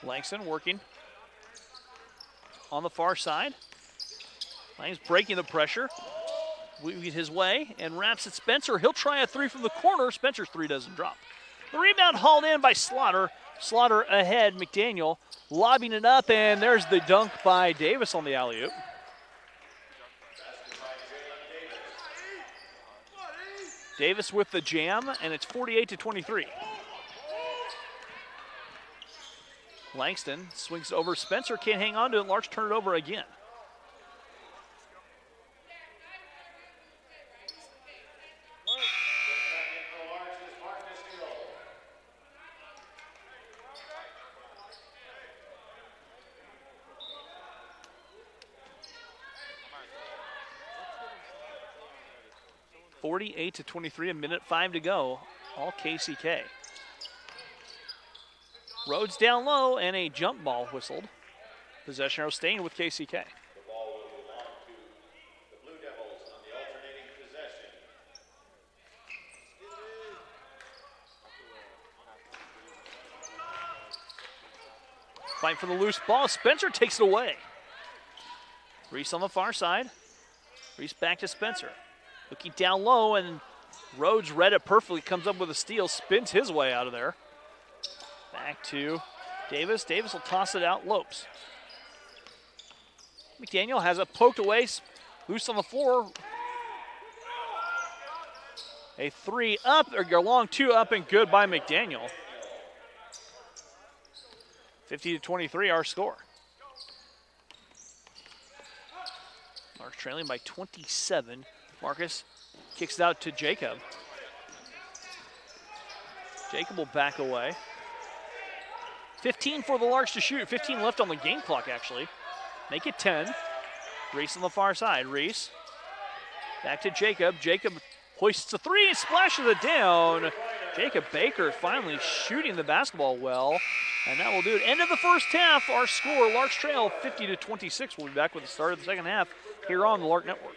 Langston working on the far side. Lang's breaking the pressure, weaving his way, and wraps it Spencer. He'll try a 3 from the corner. Spencer's 3 doesn't drop. The rebound hauled in by Slaughter. Slaughter ahead, McDaniel lobbing it up, and there's the dunk by Davis on the alley-oop. Davis with the jam, and it's 48-23. Langston swings over. Spencer can't hang on to it. Larks turn it over again. (48-23), a minute 5 to go. All KCK. Rhodes down low, and a jump ball whistled. Possession arrow staying with KCK. The ball will belong to the Blue Devils on the alternating possession. Fight for the loose ball. Spencer takes it away. Reese on the far side. Reese back to Spencer. Looking down low, and Rhodes read it perfectly. Comes up with a steal, spins his way out of there. Back to Davis. Davis will toss it out. Lopes. McDaniel has it poked away. Loose on the floor. A 3 up, or a long 2 up and good by McDaniel. 50-23 our score. Larks trailing by 27. Marcus kicks it out to Jacob. Jacob will back away. 15 for the Larks to shoot. 15 left on the game clock, actually. Make it 10. Reese on the far side. Reese back to Jacob. Jacob hoists a 3 and splashes it down. Jacob Baker finally shooting the basketball well, and that will do it. End of the first half. Our score, Larks trail 50-26. We'll be back with the start of the second half here on the Lark Network.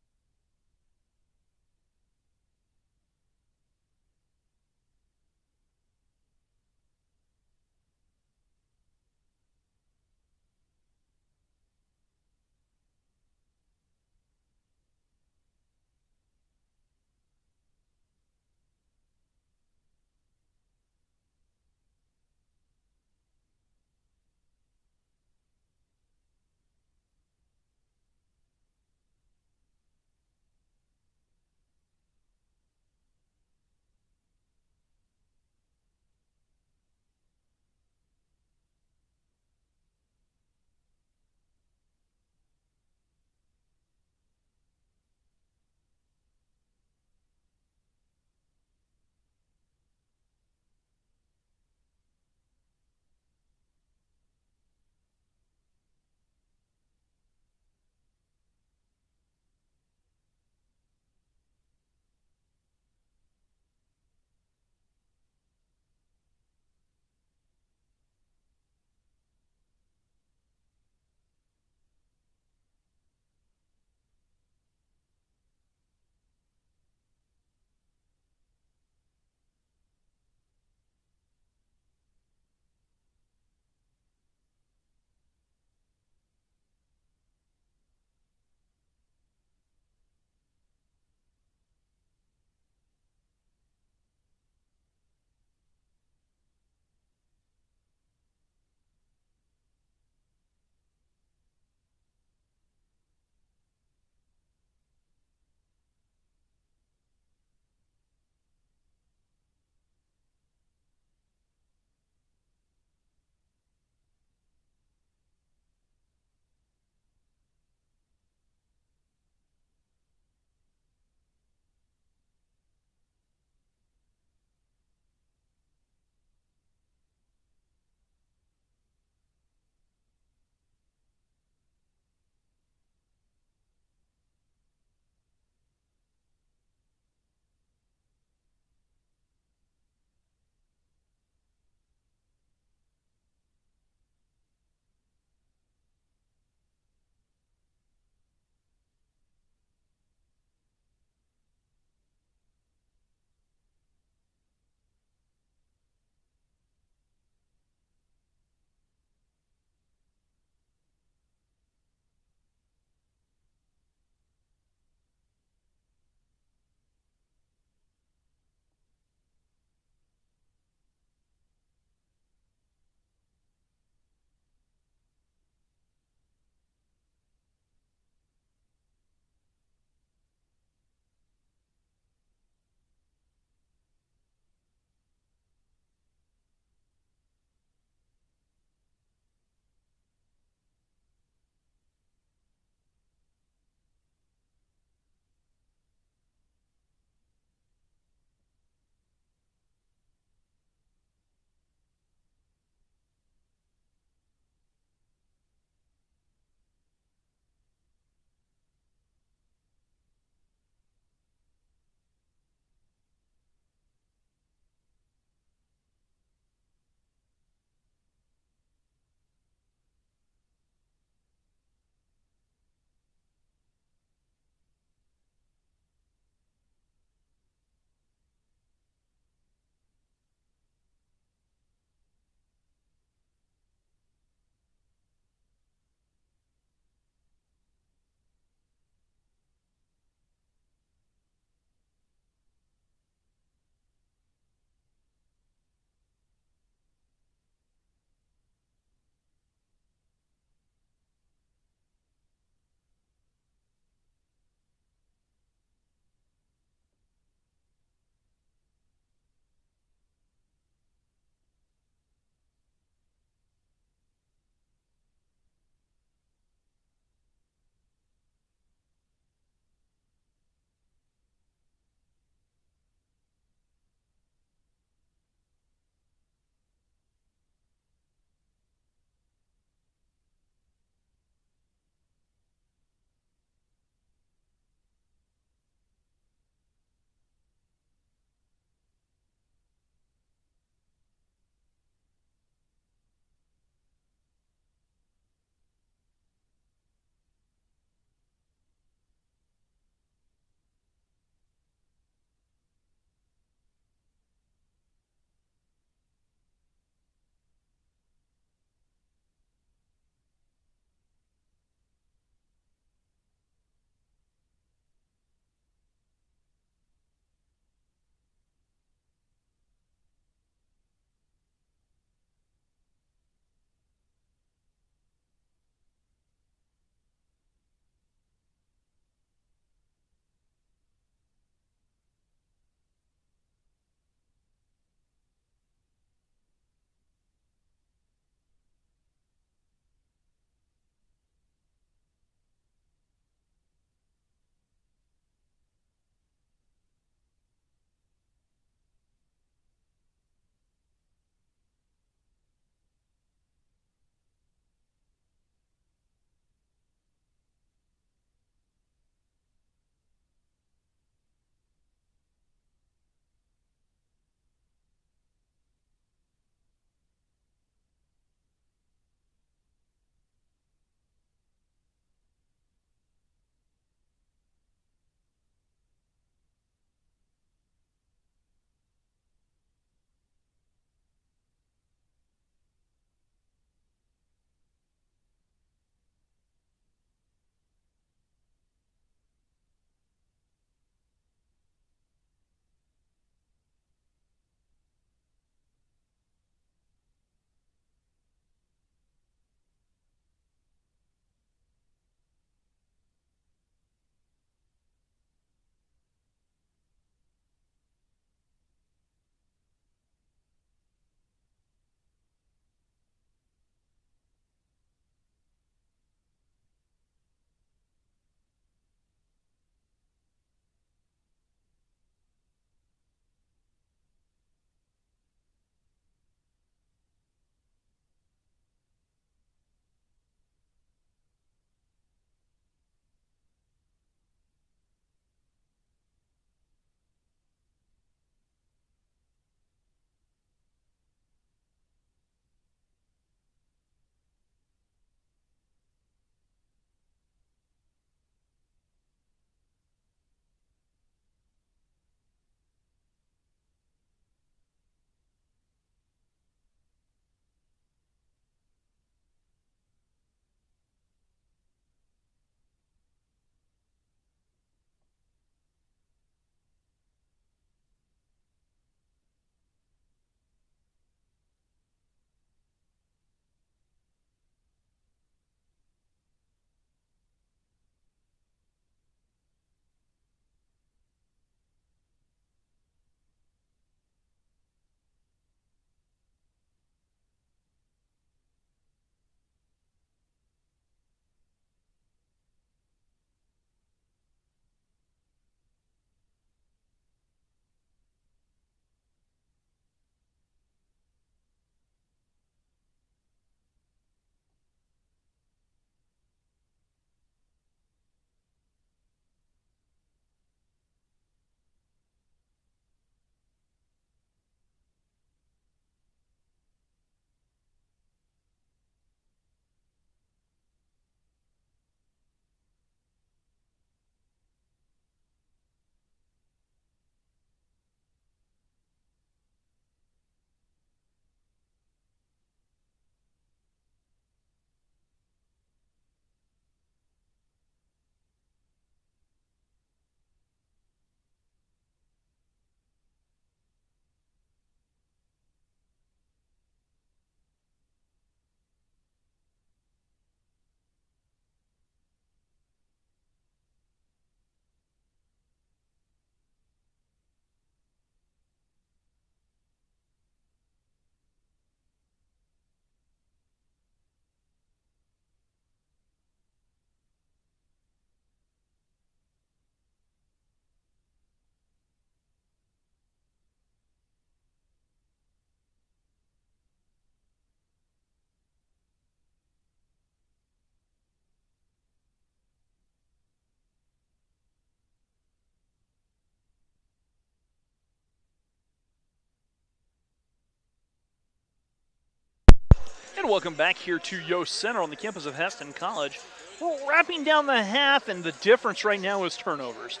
And welcome back here to Yost Center on the campus of Hesston College. We're wrapping down the half, and the difference right now is turnovers.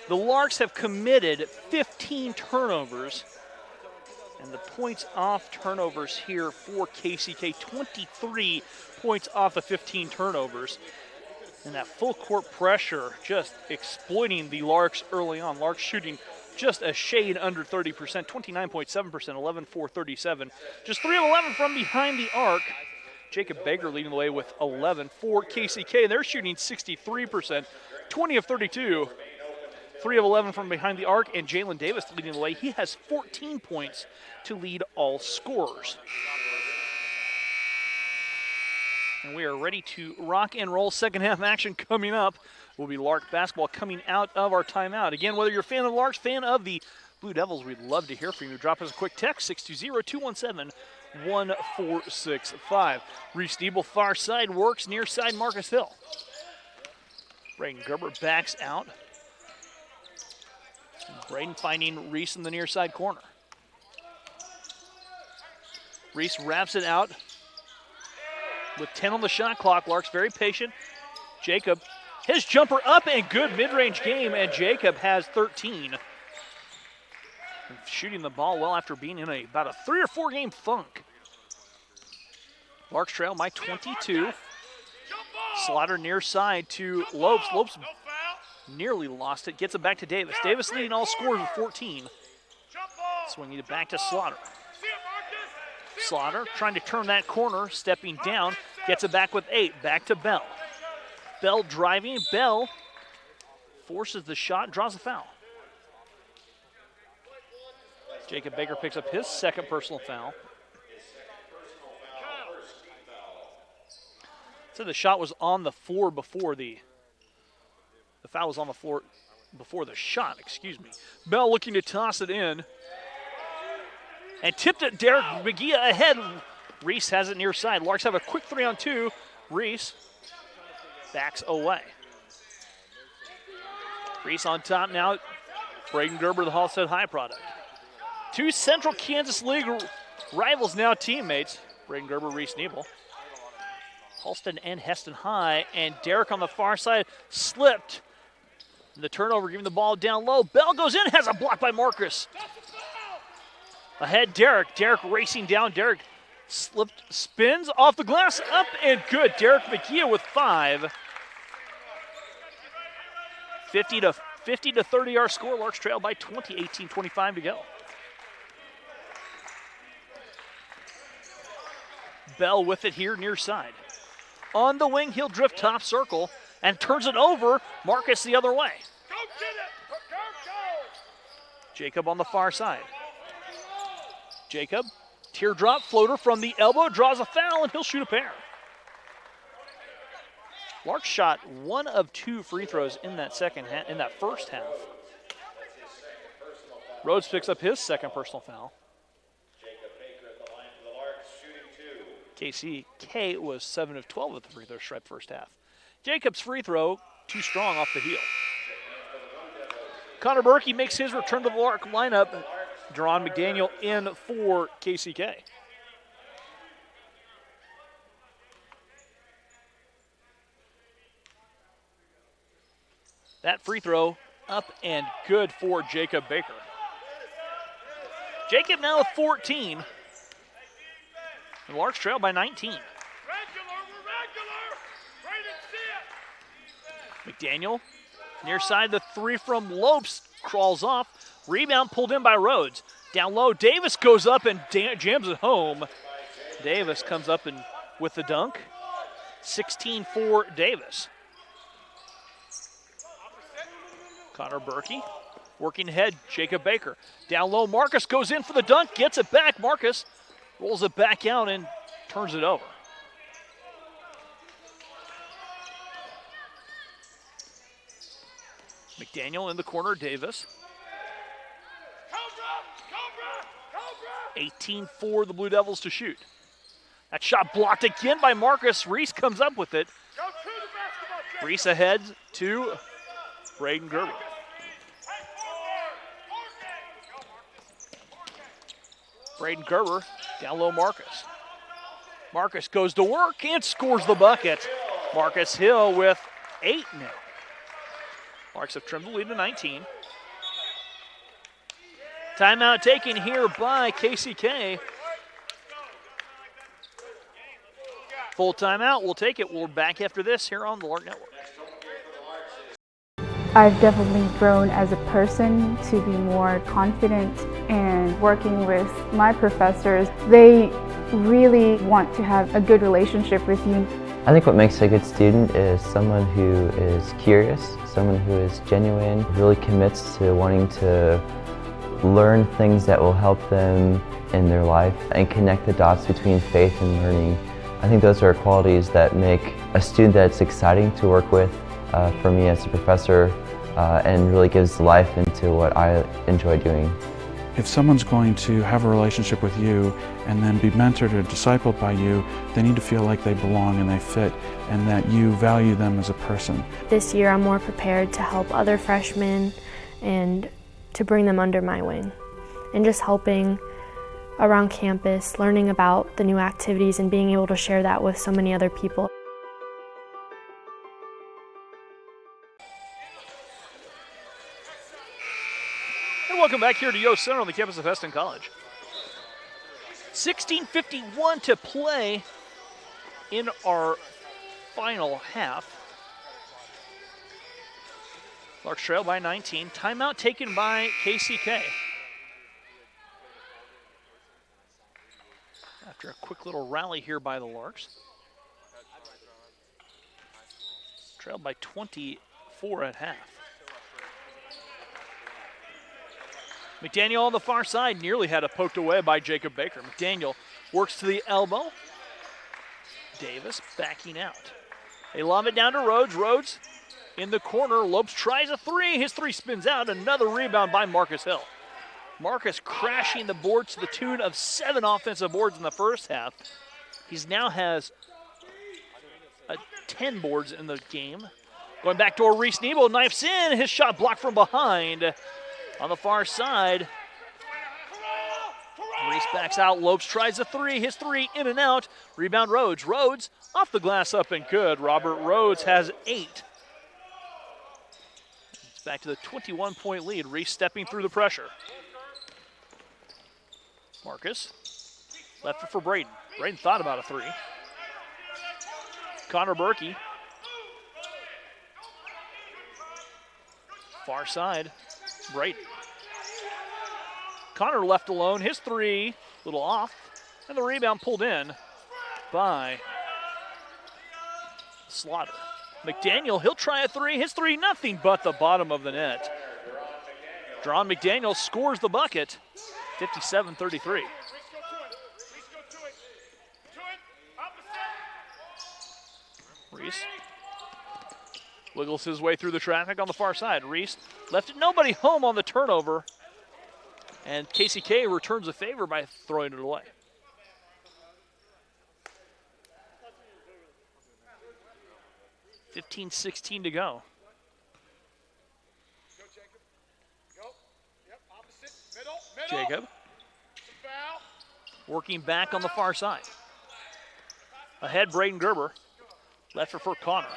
The Larks have committed 15 turnovers, and the points off turnovers here for KCK, 23 points off the 15 turnovers. And that full court pressure just exploiting the Larks early on. Larks shooting just a shade under 30%, 29.7%, 11-4-37. Just 3 of 11 from behind the arc. Jacob Baker leading the way with 11 for KCK. They're shooting 63%, 20 of 32. 3 of 11 from behind the arc, and Jalen Davis leading the way. He has 14 points to lead all scorers. And we are ready to rock and roll. Second half action coming up. Will be Lark basketball coming out of our timeout. Again, whether you're a fan of the Larks, fan of the Blue Devils, we'd love to hear from you. Drop us a quick text, 620-217-1465. Reese Diebel, far side, works near side, Marcus Hill. Braden Gerber backs out. Braden finding Reese in the near side corner. Reese wraps it out with 10 on the shot clock. Larks very patient. Jacob, his jumper up and good mid-range game, and Jacob has 13. And shooting the ball well after being in about a 3 or 4 game funk. Larks trail by 22. Slaughter near side to Lopes. Lopes nearly lost it. Gets it back to Davis. Davis leading all scorers with 14. Swinging it back to Slaughter. Slaughter trying to turn that corner, stepping down. Gets it back with 8. Back to Bell. Bell driving. Bell forces the shot, draws a foul. Jacob Baker picks up his second personal foul. So the shot was on the floor before the foul was on the floor before the shot, excuse me. Bell looking to toss it in. And tipped it, Derek McGee ahead. Reese has it near side. Larks have a quick 3-on-2. Reese backs away. Reese on top now. Braden Gerber, the Halstead High product. 2 Central Kansas League rivals now teammates. Braden Gerber, Reese Nebel. Halstead and Hesston High. And Derek on the far side slipped. The turnover, giving the ball down low. Bell goes in, has a block by Marcus. Ahead, Derek. Derek racing down. Derek slipped, spins off the glass, up and good. Derek McGee with 5. 50 to 30 our score. Larks trail by 20, 18-25 to go. Bell with it here near side. On the wing, he'll drift top circle and turns it over. Marcus the other way. Jacob on the far side. Jacob, teardrop floater from the elbow, draws a foul, and he'll shoot a pair. Larks shot 1 of 2 free throws in that first half. Rhodes picks up his second personal foul. KCK was 7 of 12 at the free throw stripe first half. Jacob's free throw, too strong off the heel. Connor Berkey makes his return to the Lark lineup. Deron McDaniel in for KCK. That free throw up and good for Jacob Baker. Jacob now with 14. The Larks trail by 19. McDaniel, near side, the 3 from Lopes crawls off. Rebound pulled in by Rhodes. Down low, Davis goes up and jams it home. Davis comes up and with the dunk. 16 for Davis. Connor Berkey working ahead, Jacob Baker. Down low, Marcus goes in for the dunk, gets it back. Marcus rolls it back out and turns it over. McDaniel in the corner, Davis. 18 for the Blue Devils to shoot. That shot blocked again by Marcus. Reese comes up with it. Reese ahead to Braden Gerber. Braden Gerber, down low Marcus. Marcus goes to work and scores the bucket. Marcus Hill with 8 now. Larks have trimmed the lead to 19. Timeout taken here by KCK. Full timeout, we'll take it. We're back after this here on the Lark Network. I've definitely grown as a person to be more confident, and working with my professors, they really want to have a good relationship with you. I think what makes a good student is someone who is curious, someone who is genuine, really commits to wanting to learn things that will help them in their life and connect the dots between faith and learning. I think those are qualities that make a student that's exciting to work with for me as a professor, and really gives life into what I enjoy doing. If someone's going to have a relationship with you and then be mentored or discipled by you, they need to feel like they belong and they fit, and that you value them as a person. This year I'm more prepared to help other freshmen and to bring them under my wing, and just helping around campus, learning about the new activities and being able to share that with so many other people. And welcome back here to Yost Center on the campus of Hesston College. 16:51 to play in our final half. Larks trail by 19. Timeout taken by KCK. After a quick little rally here by the Larks. Trailed by 24 at half. McDaniel on the far side nearly had it poked away by Jacob Baker. McDaniel works to the elbow. Davis backing out. They lob it down to Rhodes. Rhodes in the corner. Lopes tries a three. His three spins out. Another rebound by Marcus Hill. Marcus crashing the board to the tune of 7 offensive boards in the first half. He now has 10 boards in the game. Going back door, Reese Nebo knifes in. His shot blocked from behind. On the far side, Reese backs out. Lopes tries a three. His three in and out. Rebound Rhodes. Rhodes off the glass up and good. Robert Rhodes has 8. It's back to the 21-point lead. Reese stepping through the pressure. Marcus left it for Braden. Braden thought about a three. Connor Berkey. Far side, Braden. Connor left alone. His three, a little off. And the rebound pulled in by Slaughter. McDaniel, he'll try a three. His three, nothing but the bottom of the net. Deron McDaniel scores the bucket, 57-33. Reese wiggles his way through the traffic on the far side. Reese left it nobody home on the turnover. And KCK returns a favor by throwing it away. $15-16 to go. Jacob working back on the far side. Ahead, Braden Gerber. Left for Connor.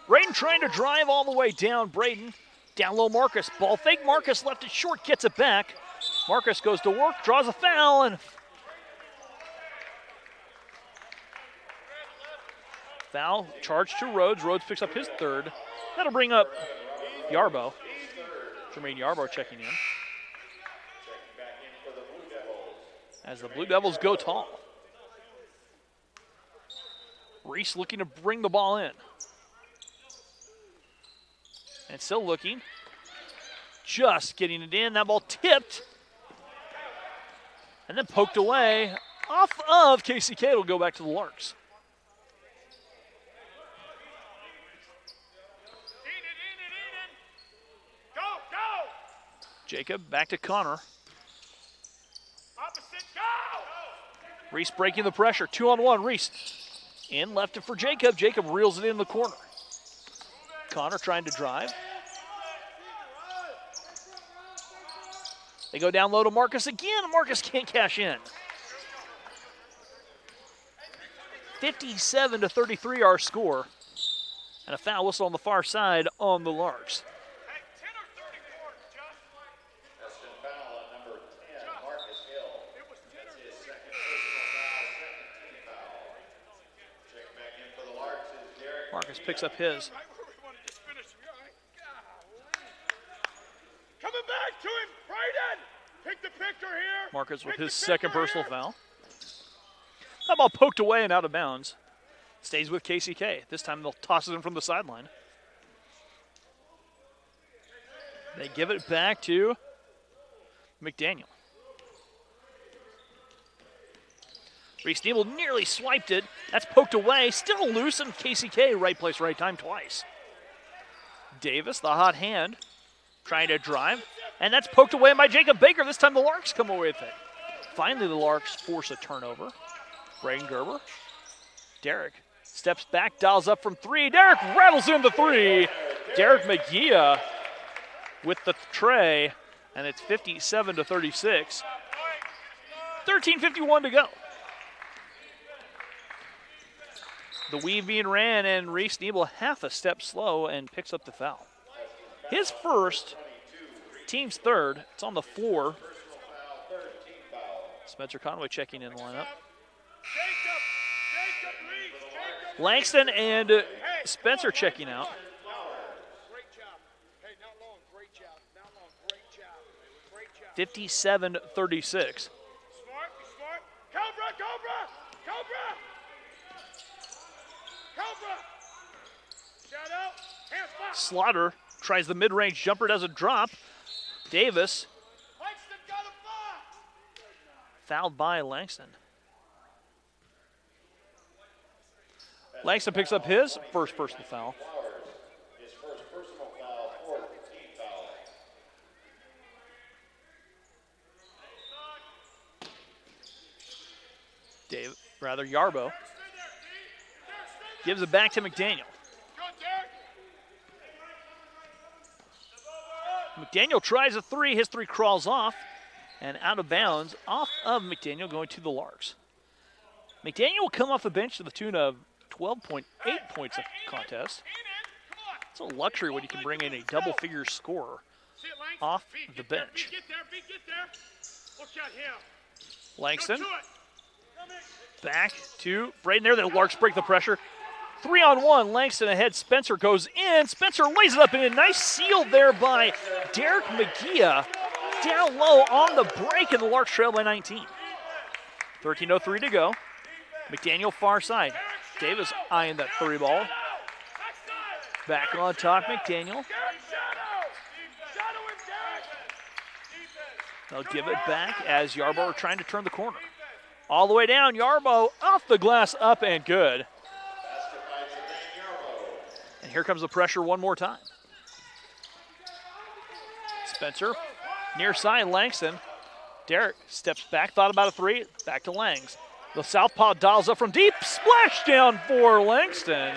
Braden trying to drive all the way down. Braden down low, Marcus. Ball fake. Marcus left it short, gets it back. Marcus goes to work, draws a foul, and foul charged to Rhodes. Rhodes picks up his third. That'll bring up Yarbo. Jermaine Yarbo checking in. As the Blue Devils go tall. Reese looking to bring the ball in. And still looking. Just getting it in. That ball tipped. And then poked away off of KCK. It'll go back to the Larks. Jacob back to Connor. Reese breaking the pressure. 2-on-1. Reese in, left it for Jacob. Jacob reels it in the corner. Connor trying to drive. They go down low to Marcus again. Marcus can't cash in. 57-33 our score. And a foul whistle on the far side on the Larks. Marcus picks up his. Coming back to him, Brayden! Pick the picture here. Marcus with his second personal foul. That ball poked away and out of bounds. Stays with KCK. This time they'll toss it in from the sideline. They give it back to McDaniel. Reese Nebel nearly swiped it. That's poked away. Still loose, and KCK right place, right time twice. Davis, the hot hand, trying to drive. And that's poked away by Jacob Baker. This time the Larks come away with it. Finally, the Larks force a turnover. Braden Gerber. Derek steps back, dials up from three. Derek rattles in the three. Derek McGee with the tray, and it's 57-36. 13:51 to go. The weave being ran, and Reese Nebel half a step slow and picks up the foul. His first, team's third. It's on the floor. Spencer Conway checking in the lineup. Langston and Spencer checking out. 57-36. Slaughter tries the mid-range jumper, doesn't drop. Davis fouled by Langston. Langston picks up his first personal foul. Yarbo gives it back to McDaniel. McDaniel tries a three. His three crawls off and out of bounds off of McDaniel, going to the Larks. McDaniel will come off the bench to the tune of 12.8 points a contest. It's a luxury when you can bring in a double-figure scorer off the bench. Langston back to Braden there. The Larks break the pressure. 3-on-1, Langston ahead. Spencer goes in. Spencer lays it up in a nice seal there by Derek McGee. Down low on the break, and the Larks trail by 19. 13:03 to go. McDaniel far side. Davis eyeing that three ball. Back on top, McDaniel. They'll give it back as Yarbo are trying to turn the corner. All the way down, Yarbo off the glass, up and good. And here comes the pressure one more time. Spencer, near side, Langston. Derek steps back, thought about a three, back to Langs. The southpaw dials up from deep, splash down for Langston.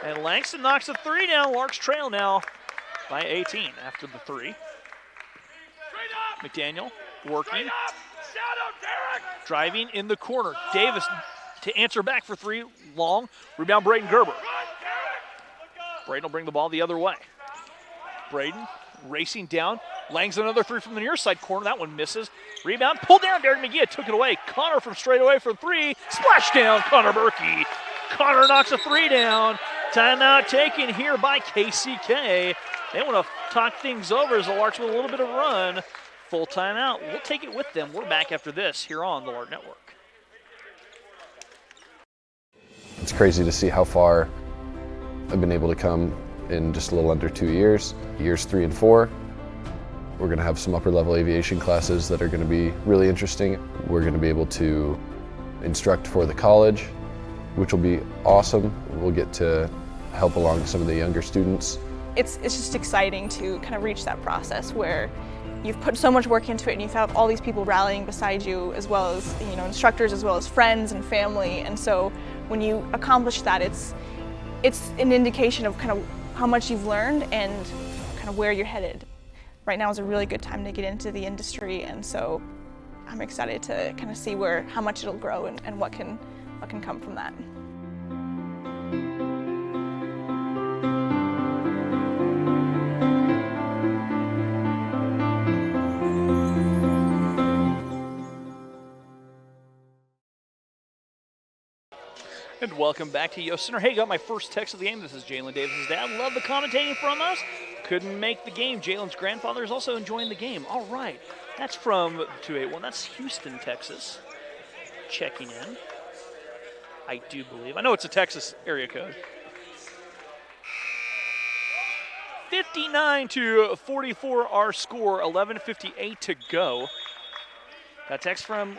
And Langston knocks a three down. Larks trail now by 18 after the three. McDaniel working, driving in the corner. Davis to answer back for three, long. Rebound, Braden Gerber. Braden will bring the ball the other way. Braden racing down. Langs another three from the near side corner. That one misses. Rebound, pulled down. Derek McGee took it away. Connor from straight away for three. Splash down, Connor Berkey. Connor knocks a three down. Timeout taken here by KCK. They want to talk things over as the Larks with a little bit of run. Full timeout. We'll take it with them. We're back after this here on the Lark Network. It's crazy to see how far I've been able to come in just a little under 2 years. Years 3 and 4. We're going to have some upper level aviation classes that are going to be really interesting. We're going to be able to instruct for the college, which will be awesome. We'll get to help along some of the younger students. It's just exciting to kind of reach that process where you've put so much work into it and you've had all these people rallying beside you, as well as instructors, as well as friends and family. And so when you accomplish that, it's an indication of kind of how much you've learned and kind of where you're headed. Right now is a really good time to get into the industry, and so I'm excited to kind of see how much it'll grow and what can can come from that. And welcome back to Yost Center. Hey, got my first text of the game. This is Jalen Davis' dad. Love the commentating from us. Couldn't make the game. Jalen's grandfather is also enjoying the game. All right. That's from 281. That's Houston, Texas. Checking in. I do believe. I know it's a Texas area code. 59-44 our score. 11:58 to go. That text from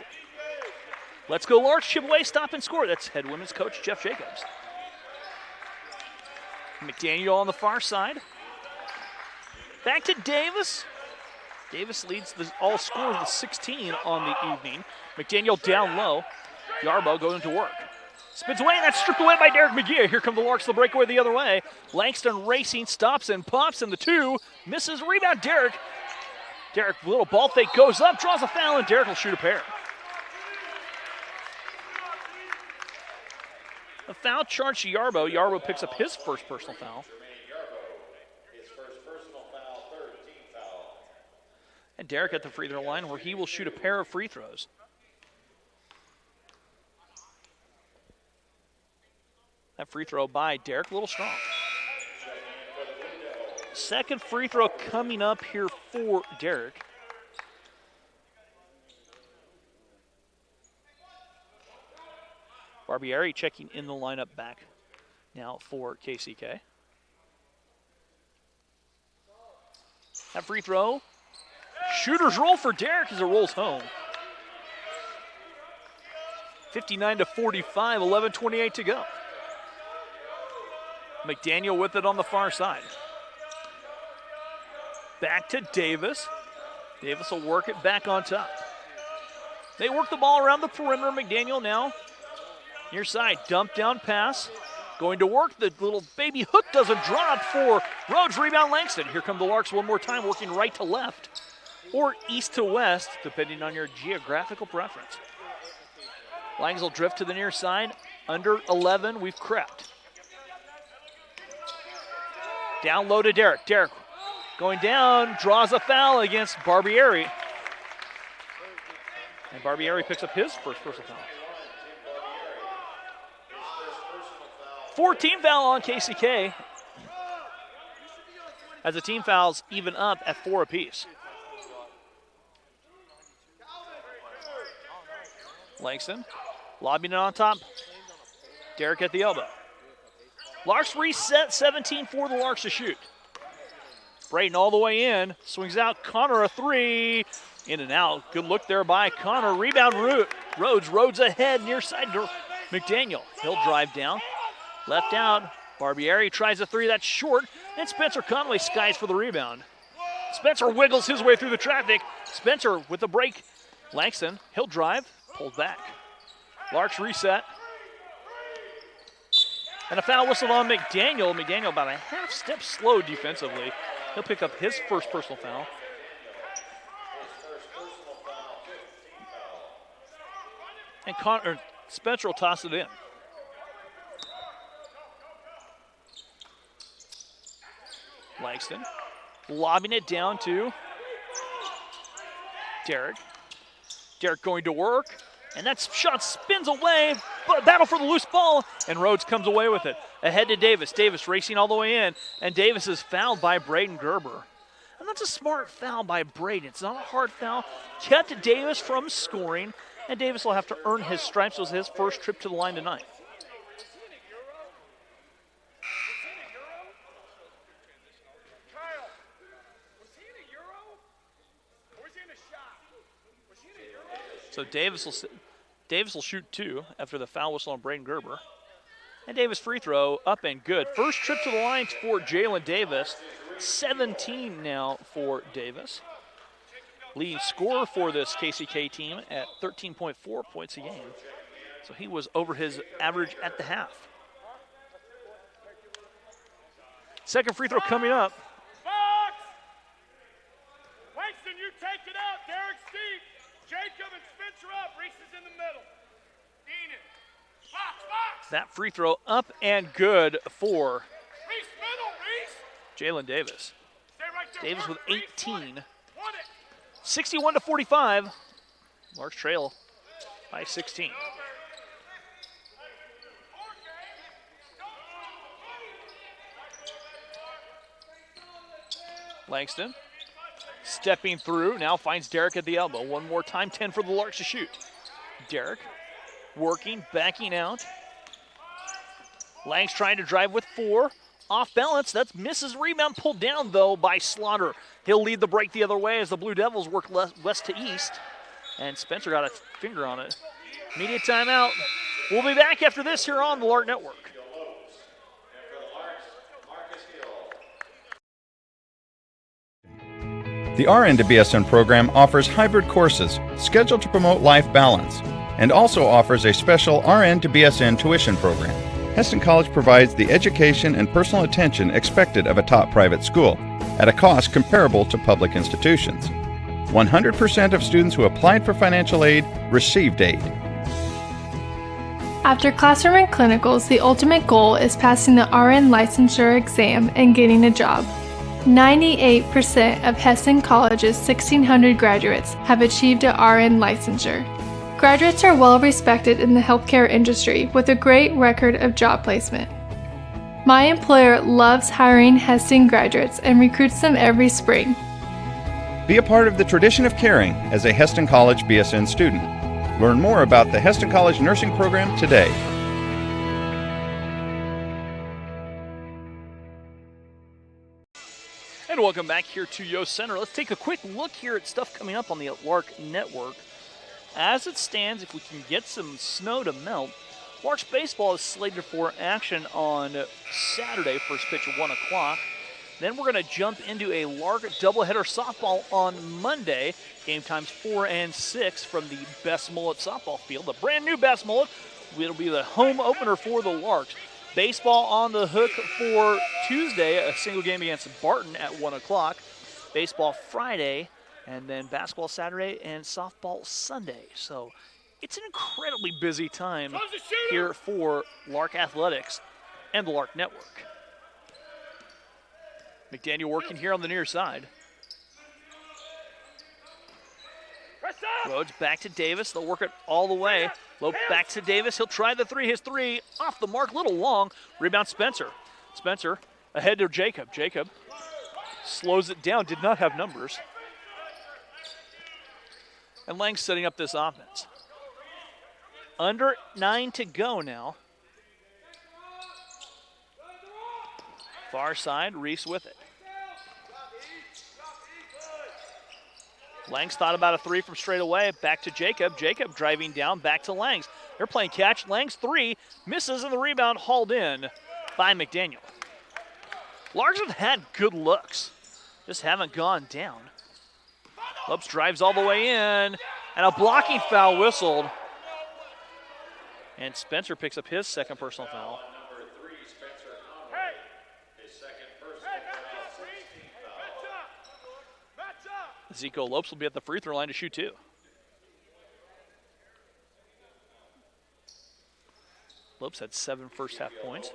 Let's Go Larks, chip away, stop and score. That's head women's coach Jeff Jacobs. McDaniel on the far side. Back to Davis. Davis leads all scores with 16 on the evening. McDaniel down low. Yarbo going to work. Spins away, and that's stripped away by Derek McGee. Here come the Larks, the breakaway the other way. Langston racing, stops and pops in the 2. Misses, rebound Derek. Derek, little ball fake, goes up, draws a foul, and Derek will shoot a pair. A foul charge to Yarbo. Yarbo picks up his first personal foul. And Derek at the free throw line where he will shoot a pair of free throws. That free throw by Derek, a little strong. Second free throw coming up here for Derek. Barbieri checking in the lineup back now for KCK. That free throw. Shooter's roll for Derek as it rolls home. 59-45, 11:28 to go. McDaniel with it on the far side. Back to Davis. Davis will work it back on top. They work the ball around the perimeter. McDaniel now near side, dump down pass. Going to work, the little baby hook doesn't drop for Rhodes, rebound Langston. Here come the Larks one more time, working right to left or east to west, depending on your geographical preference. Langs will drift to the near side. Under 11, we've crept. Down low to Derek. Derek going down, draws a foul against Barbieri. And Barbieri picks up his first personal foul. 14 foul on KCK as the team fouls even up at 4 apiece. Langston lobbing it on top. Derek at the elbow. Larks reset, 17 for the Larks to shoot. Brayton all the way in, swings out, Connor a 3, in and out. Good look there by Connor, rebound Rhodes. Rhodes ahead, near side to McDaniel. He'll drive down. Left out, Barbieri tries a 3, that's short, and Spencer Conway skies for the rebound. Spencer wiggles his way through the traffic. Spencer with the break. Langston, he'll drive, pulled back. Larks reset. And a foul whistle on McDaniel. McDaniel about a half step slow defensively. He'll pick up his first personal foul. And Spencer will toss it in. Langston lobbing it down to Derek. Derek going to work, and that shot spins away, but battle for the loose ball, and Rhodes comes away with it. Ahead to Davis. Davis racing all the way in, and Davis is fouled by Braden Gerber. And that's a smart foul by Braden. It's not a hard foul. Kept Davis from scoring, and Davis will have to earn his stripes. It was his first trip to the line tonight. So Davis will shoot 2 after the foul whistle on Braden Gerber. And Davis free throw up and good. First trip to the line for Jalen Davis. 17 now for Davis. Leading scorer for this KCK team at 13.4 points a game. So he was over his average at the half. Second free throw coming up. Langston, you take it out. Derek's deep. Jacob and Spencer up. Reese is in the middle. Enoch. That free throw up and good for Jalen Davis. Davis with 18. 61-45. Larks trail by 16. Langston stepping through, now finds Derek at the elbow. One more time, 10 for the Larks to shoot. Derek working, backing out. Langs trying to drive with 4. Off balance, that's misses. Rebound pulled down, though, by Slaughter. He'll lead the break the other way as the Blue Devils work west to east. And Spencer got a finger on it. Media timeout. We'll be back after this here on the Lark Network. The RN to BSN program offers hybrid courses scheduled to promote life balance and also offers a special RN to BSN tuition program. Hesston College provides the education and personal attention expected of a top private school at a cost comparable to public institutions. 100% of students who applied for financial aid received aid. After classroom and clinicals, the ultimate goal is passing the RN licensure exam and getting a job. 98% of Hesston College's 1,600 graduates have achieved a RN licensure. Graduates are well respected in the healthcare industry with a great record of job placement. My employer loves hiring Hesston graduates and recruits them every spring. Be a part of the tradition of caring as a Hesston College BSN student. Learn more about the Hesston College Nursing Program today. And welcome back here to Yost Center. Let's take a quick look here at stuff coming up on the Lark Network. As it stands, if we can get some snow to melt, Larks baseball is slated for action on Saturday, first pitch at 1 o'clock. Then we're going to jump into a Lark doubleheader softball on Monday. Game times 4 and 6 from the Best Mullet softball field. The brand new Best Mullet. It'll be the home opener for the Larks. Baseball on the hook for Tuesday, a single game against Barton at 1 o'clock. Baseball Friday, and then basketball Saturday and softball Sunday. So it's an incredibly busy time here for Lark Athletics and the Lark Network. McDaniel working here on the near side. Rhodes back to Davis. They'll work it all the way. Lope back to Davis. He'll try the three. His three off the mark, little long. Rebound Spencer. Spencer ahead to Jacob. Jacob slows it down. Did not have numbers. And Lang setting up this offense. Under 9 to go now. Far side, Reese with it. Langs thought about a three from straight away. Back to Jacob. Jacob driving down, back to Langs. They're playing catch. Langs three, misses, and the rebound hauled in by McDaniel. Larks have had good looks, just haven't gone down. Lopes drives all the way in, and a blocking foul whistled. And Spencer picks up his second personal foul. Zico Lopes will be at the free throw line to shoot 2. Lopes had 7 first half points.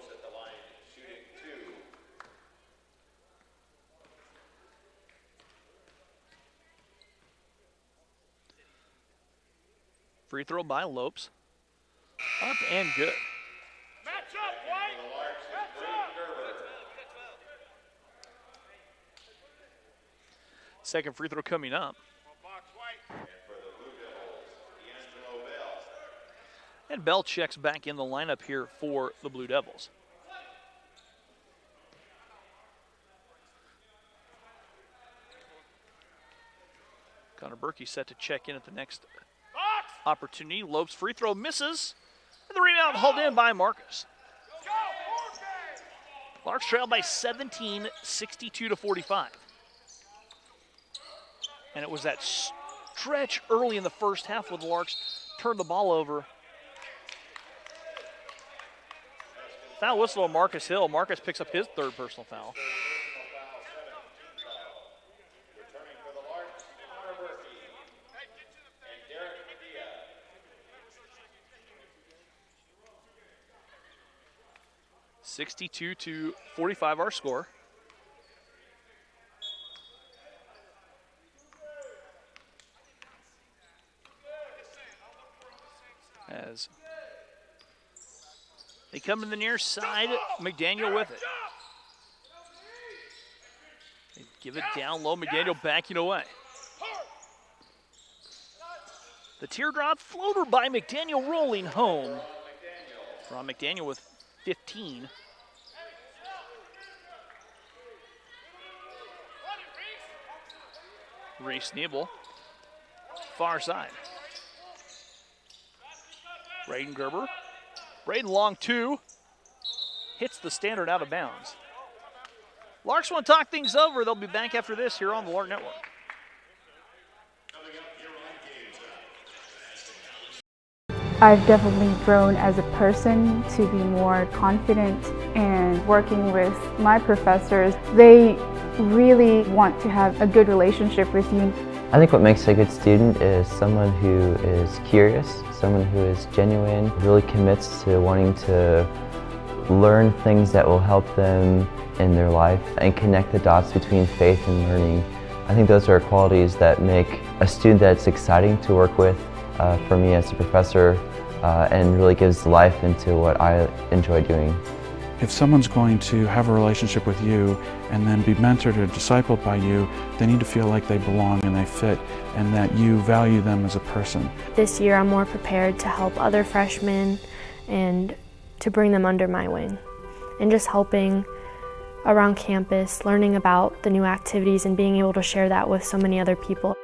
Free throw by Lopes. Up and good. Second free throw coming up. And Bell checks back in the lineup here for the Blue Devils. Connor Berkey set to check in at the next opportunity. Lopes free throw misses. And the rebound hauled in by Marcus. Larks trail by 17, 62-45. And it was that stretch early in the first half where the Larks turned the ball over. Foul whistle on Marcus Hill. Marcus picks up his third personal foul. 62-45 our score. As they come to the near side, McDaniel with it. They give it down low, McDaniel backing away. The teardrop floater by McDaniel rolling home. Ron McDaniel with 15. Reese Nebel, far side. Braden Gerber. Braden long 2. Hits the standard out of bounds. Larks want to talk things over. They'll be back after this here on the Lark Network. I've definitely grown as a person to be more confident, and working with my professors, they really want to have a good relationship with you. I think what makes a good student is someone who is curious, someone who is genuine, really commits to wanting to learn things that will help them in their life and connect the dots between faith and learning. I think those are qualities that make a student that's exciting to work with for me as a professor, and really gives life into what I enjoy doing. If someone's going to have a relationship with you and then be mentored or discipled by you, they need to feel like they belong and they fit, and that you value them as a person. This year I'm more prepared to help other freshmen and to bring them under my wing, and just helping around campus, learning about the new activities and being able to share that with so many other people.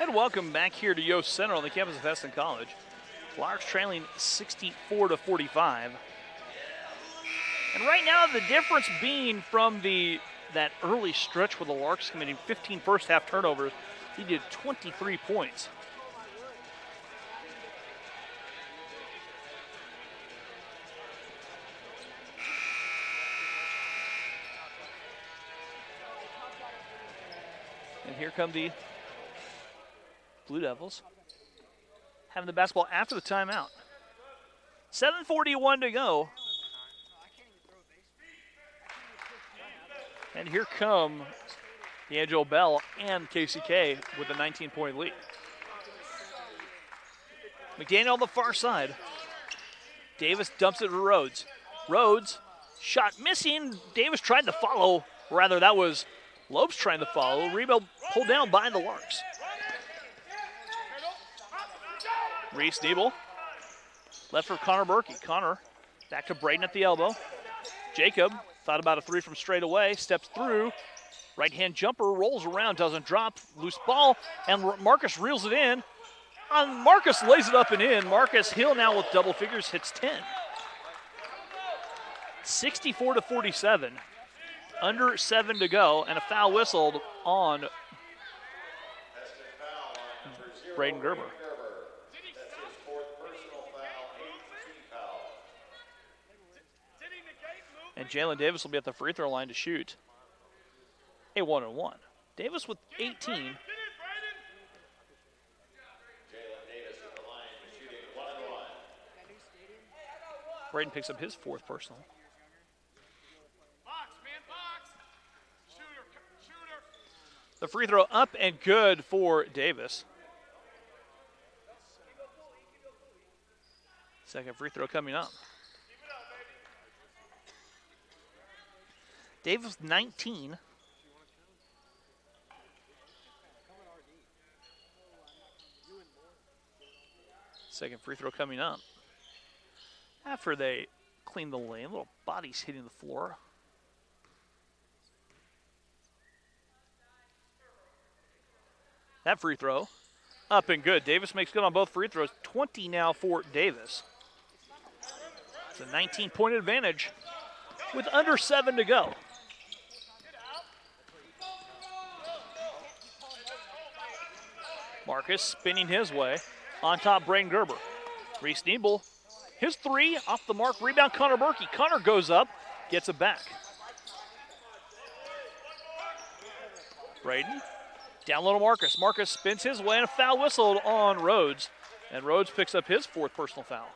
And welcome back here to Yost Center on the campus of Hesston College. Larks trailing 64-45. And right now the difference being from that early stretch where the Larks committing 15 first half turnovers, he did 23 points. And here come the Blue Devils, having the basketball after the timeout. 7:41 to go. And here come D'Angelo Bell and KCK with a 19-point lead. McDaniel on the far side. Davis dumps it to Rhodes. Rhodes, shot missing. Davis tried to follow. Rather, that was Lopes trying to follow. Rebound pulled down by the Larks. Reese Nebel, left for Connor Berkey. Connor back to Braden at the elbow. Jacob thought about a three from straight away, steps through. Right-hand jumper, rolls around, doesn't drop. Loose ball, and Marcus reels it in. Marcus lays it up and in. Marcus Hill now with double figures, hits 10. 64-47. Under 7 to go, and a foul whistled on Braden Gerber. And Jalen Davis will be at the free throw line to shoot a 1-and-1. Davis with 18. Braden picks up his fourth personal. The free throw up and good for Davis. Second free throw coming up. Davis 19. Second free throw coming up. After they clean the lane, little bodies hitting the floor. That free throw up and good. Davis makes good on both free throws. 20 now for Davis. It's a 19-point advantage with under 7 to go. Marcus spinning his way. On top, Braden Gerber. Reese Nebel, his three, off the mark. Rebound, Connor Berkey. Connor goes up, gets it back. Braden, down low to Marcus. Marcus spins his way, and a foul whistled on Rhodes. And Rhodes picks up his fourth personal foul.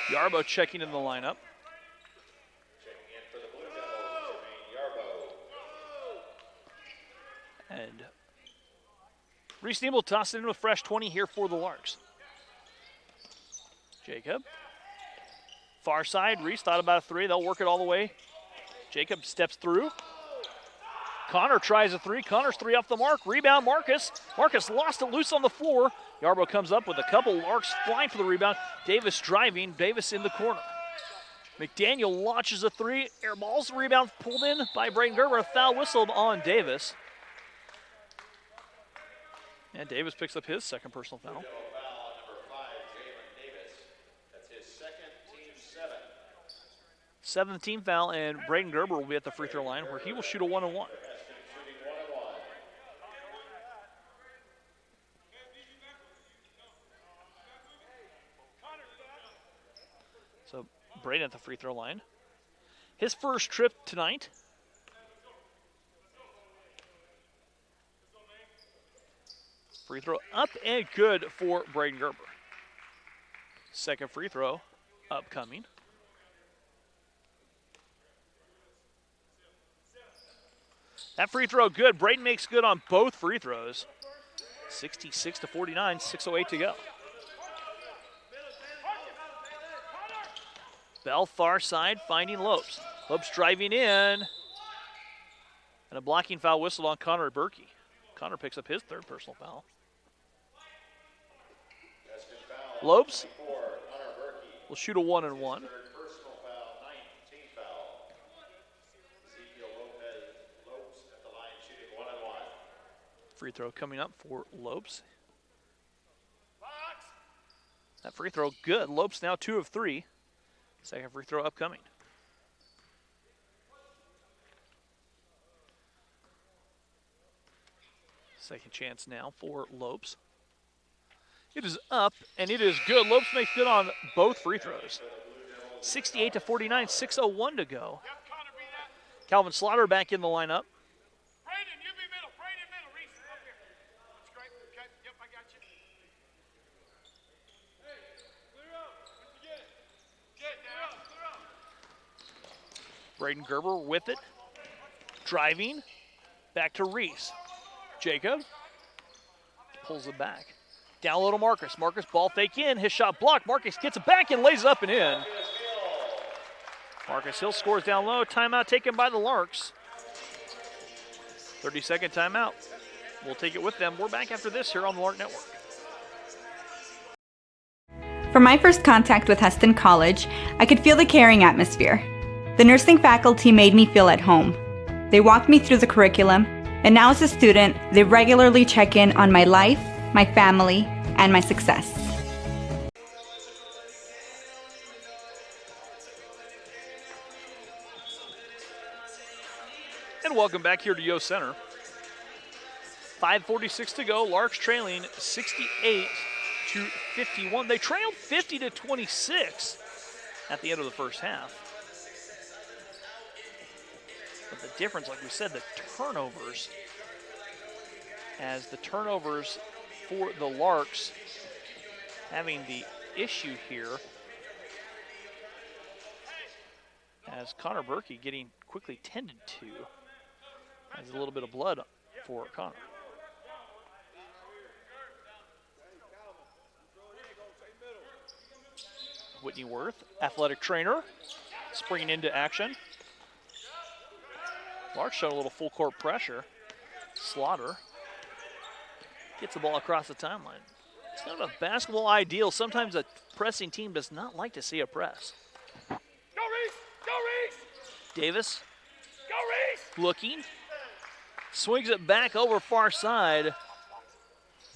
Yarbo checking in the lineup. Checking in for the Blue Devils, Jermaine Yarbo. And Reese Neal will toss it in with fresh 20 here for the Larks. Jacob. Far side, Reese thought about a three. They'll work it all the way. Jacob steps through. Connor tries a three. Connor's three off the mark. Rebound, Marcus. Marcus lost it loose on the floor. Yarbo comes up with a couple. Larks flying for the rebound. Davis driving. Davis in the corner. McDaniel launches a three. Air balls. Rebound pulled in by Braden Gerber. A foul whistled on Davis. And Davis picks up his second personal foul. Seventh team foul, and Braden Gerber will be at the free throw line where he will shoot a 1-on-1. So Braden at the free throw line. His first trip tonight. Free throw up and good for Braden Gerber. Second free throw upcoming. That free throw good. Braden makes good on both free throws. 66-49, 6:08 to go. Bell far side finding Lopes. Lopes driving in. And a blocking foul whistled on Connor Berkey. Connor picks up his third personal foul. Lopes will shoot a 1-on-1. Free throw coming up for Lopes. That free throw good. Lopes now 2 of 3. Second free throw upcoming. Second chance now for Lopes. It is up and it is good. Lopes makes good on both free throws. 68-49, 6:01 to go. Calvin Slaughter back in the lineup. Braden Gerber with it. Driving. Back to Reese. Jacob pulls it back. Down low to Marcus. Marcus ball fake in. His shot blocked. Marcus gets it back and lays it up and in. Marcus Hill scores down low. Timeout taken by the Larks. 30-second timeout. We'll take it with them. We're back after this here on the Lark Network. From my first contact with Hesston College, I could feel the caring atmosphere. The nursing faculty made me feel at home. They walked me through the curriculum, and now as a student, they regularly check in on my life, my family, and my success. And welcome back here to Yost Center. 5:46 to go. Larks trailing 68-51. They trailed 50-26 at the end of the first half. But the difference, like we said, the turnovers, as the turnovers for the Larks having the issue here, as Connor Berkey getting quickly tended to. Has a little bit of blood for Connor. Whitney Worth, athletic trainer, springing into action. Larks showed a little full court pressure. Slaughter gets the ball across the timeline. It's kind of a basketball ideal. Sometimes a pressing team does not like to see a press. Go Reese! Go Reese! Davis Go Reese! looking. Swings it back over far side.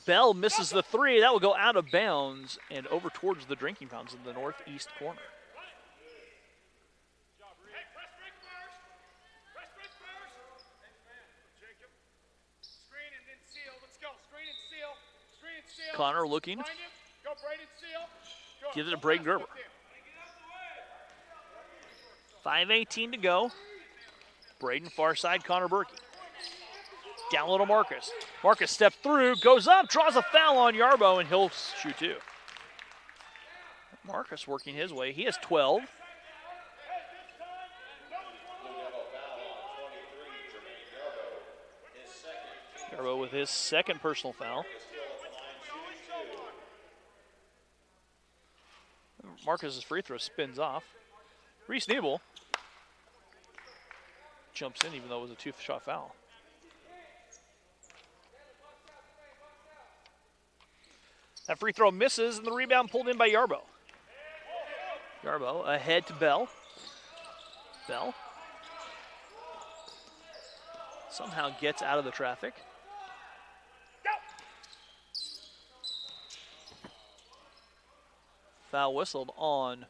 Bell misses the three. That will go out of bounds and over towards the drinking fountains in the northeast corner. Connor looking. Gives it to Braden Gerber. 5:18 to go. Braden far side, Connor Berkey. Down low to Marcus. Marcus steps through, goes up, draws a foul on Yarbo, and he'll shoot two. Marcus working his way. He has 12. Garbo with his second personal foul. Marcus's free throw spins off. Reese Nebel jumps in even though it was a 2-shot foul. That free throw misses and the rebound pulled in by Yarbo. Yarbo ahead to Bell. Bell somehow gets out of the traffic. Foul whistled on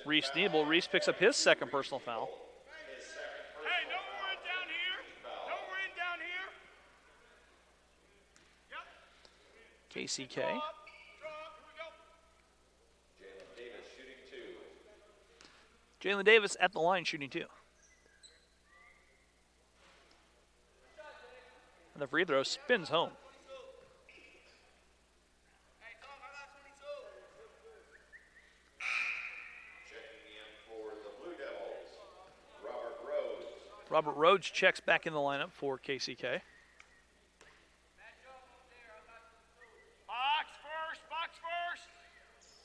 Reese Nebel. Reese picks up his second personal foul. Hey, no more in down here. No more in down here. KCK. Jalen Davis at the line shooting 2. And the free throw spins home. Robert Rhodes checks back in the lineup for KCK. Box first.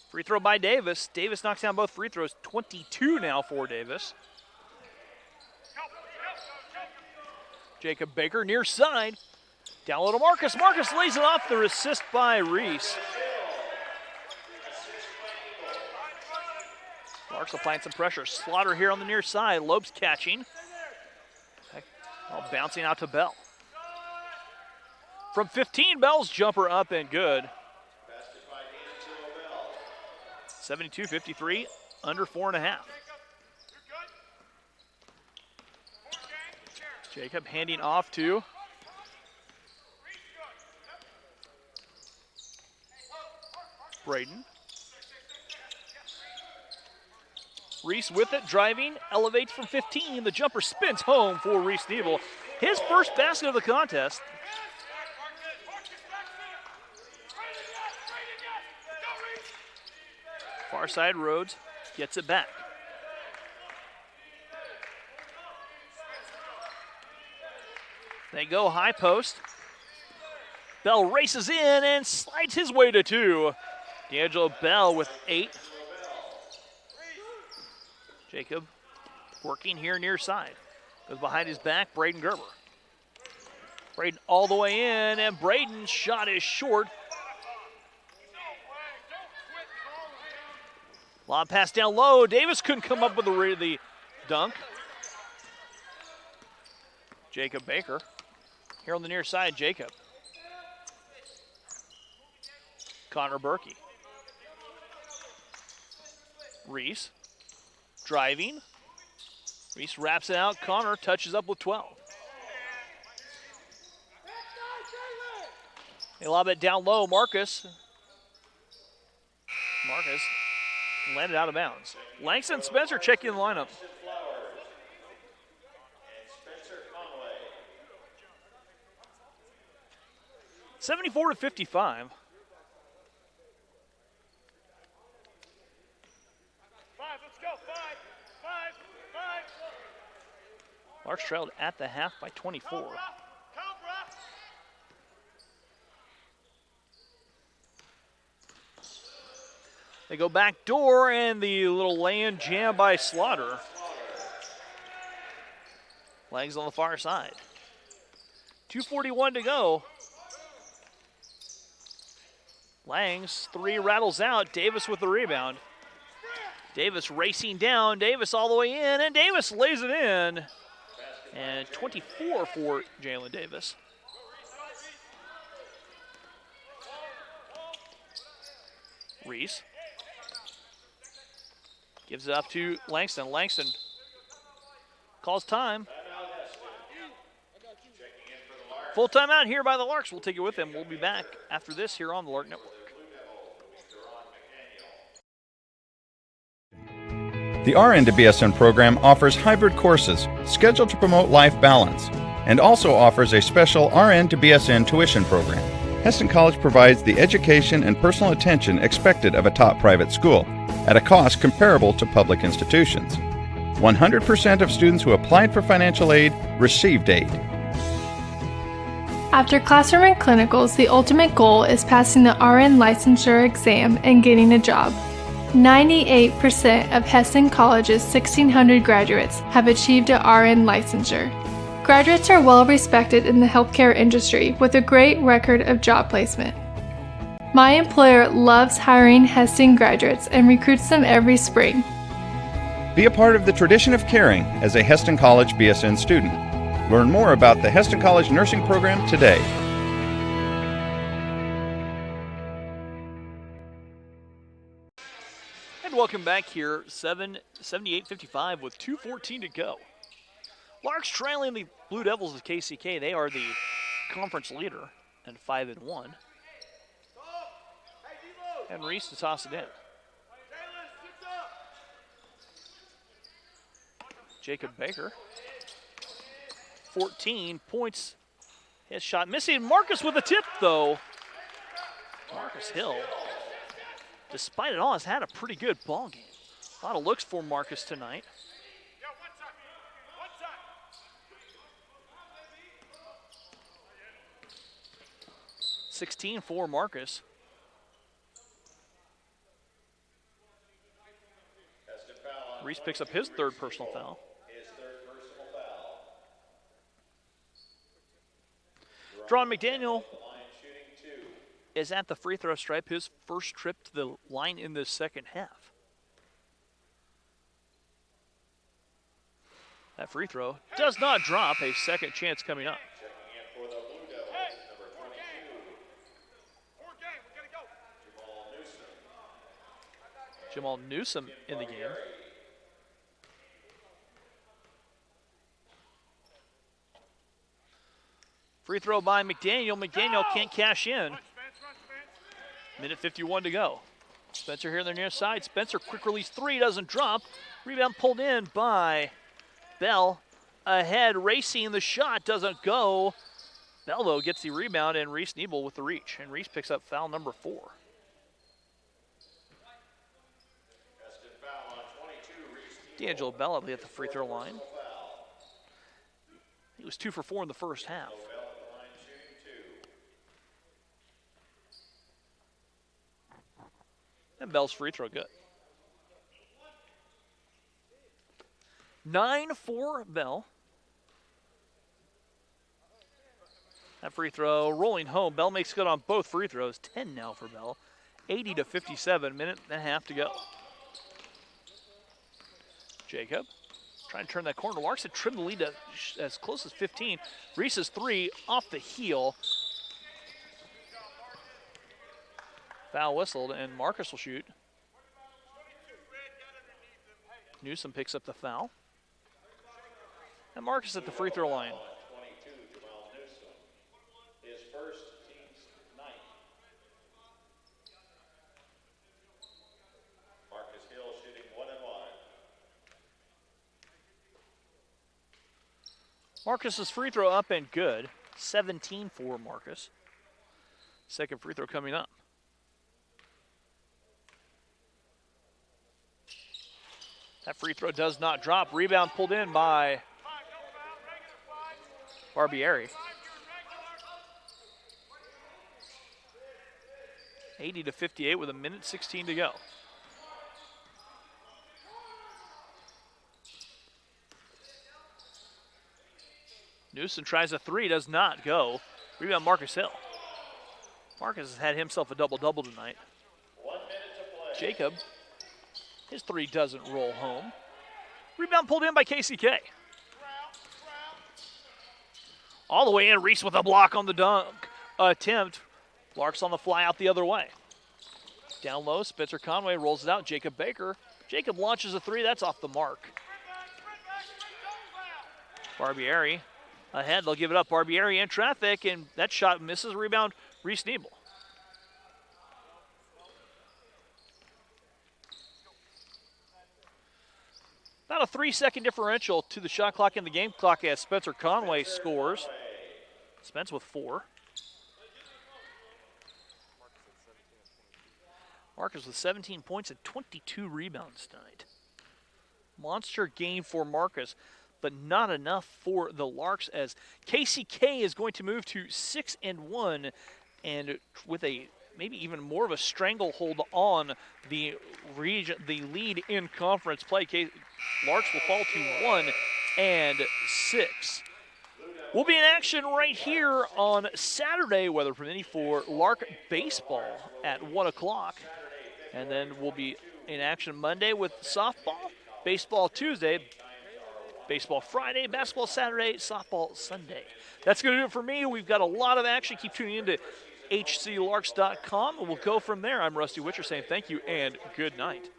Free throw by Davis. Davis knocks down both free throws. 22 now for Davis. Jacob Baker near side. Down low to Marcus. Marcus lays it off. The assist by Reese. Lark's applying some pressure. Slaughter here on the near side. Lopes catching. Bouncing out to Bell. From 15, Bell's jumper up and good. 72-53, under 4.5. Jacob handing off to Braden. Reese with it, driving, elevates from 15. The jumper spins home for Reese Nebel. His first basket of the contest. Far side, Rhodes gets it back. They go high post. Bell races in and slides his way to 2. D'Angelo Bell with 8. Jacob working here near side. Goes behind his back, Braden Gerber. Braden all the way in, and Braden's shot is short. Lob pass down low. Davis couldn't come up with the dunk. Jacob Baker. Here on the near side, Jacob. Connor Berkey. Reese. Driving. Reese wraps it out. Connor touches up with 12. They lob it down low. Marcus landed out of bounds. Langston Spencer checking the lineup. 74-55. 5, let's go. 5. Larks trailed at the half by 24. They go back door, and the little lay-in jam by Slaughter. Langs on the far side. 2:41 to go. Langs, 3 rattles out. Davis with the rebound. Davis racing down. Davis all the way in, and Davis lays it in. And 24 for Jalen Davis. Reese gives it up to Langston. Langston calls time. Full timeout here by the Larks. We'll take it with them. We'll be back after this here on the Lark Network. The RN to BSN program offers hybrid courses scheduled to promote life balance and also offers a special RN to BSN tuition program. Hesston College provides the education and personal attention expected of a top private school at a cost comparable to public institutions. 100% of students who applied for financial aid received aid. After classroom and clinicals, the ultimate goal is passing the RN licensure exam and getting a job. 98% of Hesston College's 1,600 graduates have achieved a RN licensure. Graduates are well respected in the healthcare industry with a great record of job placement. My employer loves hiring Hesston graduates and recruits them every spring. Be a part of the tradition of caring as a Hesston College BSN student. Learn more about the Hesston College nursing program today. And welcome back here, 78-55 with 2:14 to go. Larks trailing the Blue Devils of KCK. They are the conference leader and 5-1. And Reese to toss it in. Jacob Baker, 14 points. His shot missing. Marcus with a tip, though. Marcus Hill, despite it all, has had a pretty good ball game. A lot of looks for Marcus tonight. 16 for Marcus. Reese picks up his third personal foul. Drawn McDaniel is at the free throw stripe, his first trip to the line in the second half. That free throw does not drop, a second chance coming up. Jamal Newsom in the game. Free throw by McDaniel. McDaniel can't cash in. Minute 51 to go. Spencer here on the near side. Spencer, quick release three, doesn't drop. Rebound pulled in by Bell. Ahead, racing the shot, doesn't go. Bell, though, gets the rebound, and Reese Nebel with the reach. And Reese picks up foul number 4. D'Angelo Bell at the free throw line. He was 2 for 4 in the first half. And Bell's free throw good. 9 for Bell. That free throw rolling home. Bell makes good on both free throws. 10 now for Bell. 80-57, minute and a half to go. Jacob trying to turn that corner. Larks had trimmed the lead to as close as 15. Reese's three off the heel. Foul whistled, and Marcus will shoot. Newsom picks up the foul. And Marcus at the free throw line. His first, team's 9th. Marcus Hill shooting 1 and 1. Marcus's free throw up and good. 17 for Marcus. Second free throw coming up. That free throw does not drop. Rebound pulled in by Barbieri. 80-58 with a minute 16 to go. Newsom tries a three, does not go. Rebound Marcus Hill. Marcus has had himself a double-double tonight. 1 minute to play. Jacob, his three doesn't roll home. Rebound pulled in by KCK. All the way in, Reese with a block on the dunk attempt. Larks on the fly out the other way. Down low, Spencer Conway rolls it out. Jacob Baker. Jacob launches a three, that's off the mark. Barbieri ahead, they'll give it up. Barbieri in traffic, and that shot misses. Rebound, Reese Nebel. About a 3-second differential to the shot clock and the game clock as Spencer Conway scores. Spence with 4. Marcus with 17 points and 22 rebounds tonight. Monster game for Marcus, but not enough for the Larks, as KCK is going to move to 6-1 and with a maybe even more of a stranglehold on the lead in conference play. Larks will fall to 1-6. We'll be in action right here on Saturday, weather permitting, for Lark baseball at 1 o'clock. And then we'll be in action Monday with softball, baseball Tuesday, baseball Friday, basketball Saturday, softball Sunday. That's going to do it for me. We've got a lot of action. Keep tuning in to HCLarks.com, and we'll go from there. I'm Rusty Witcher saying thank you and good night.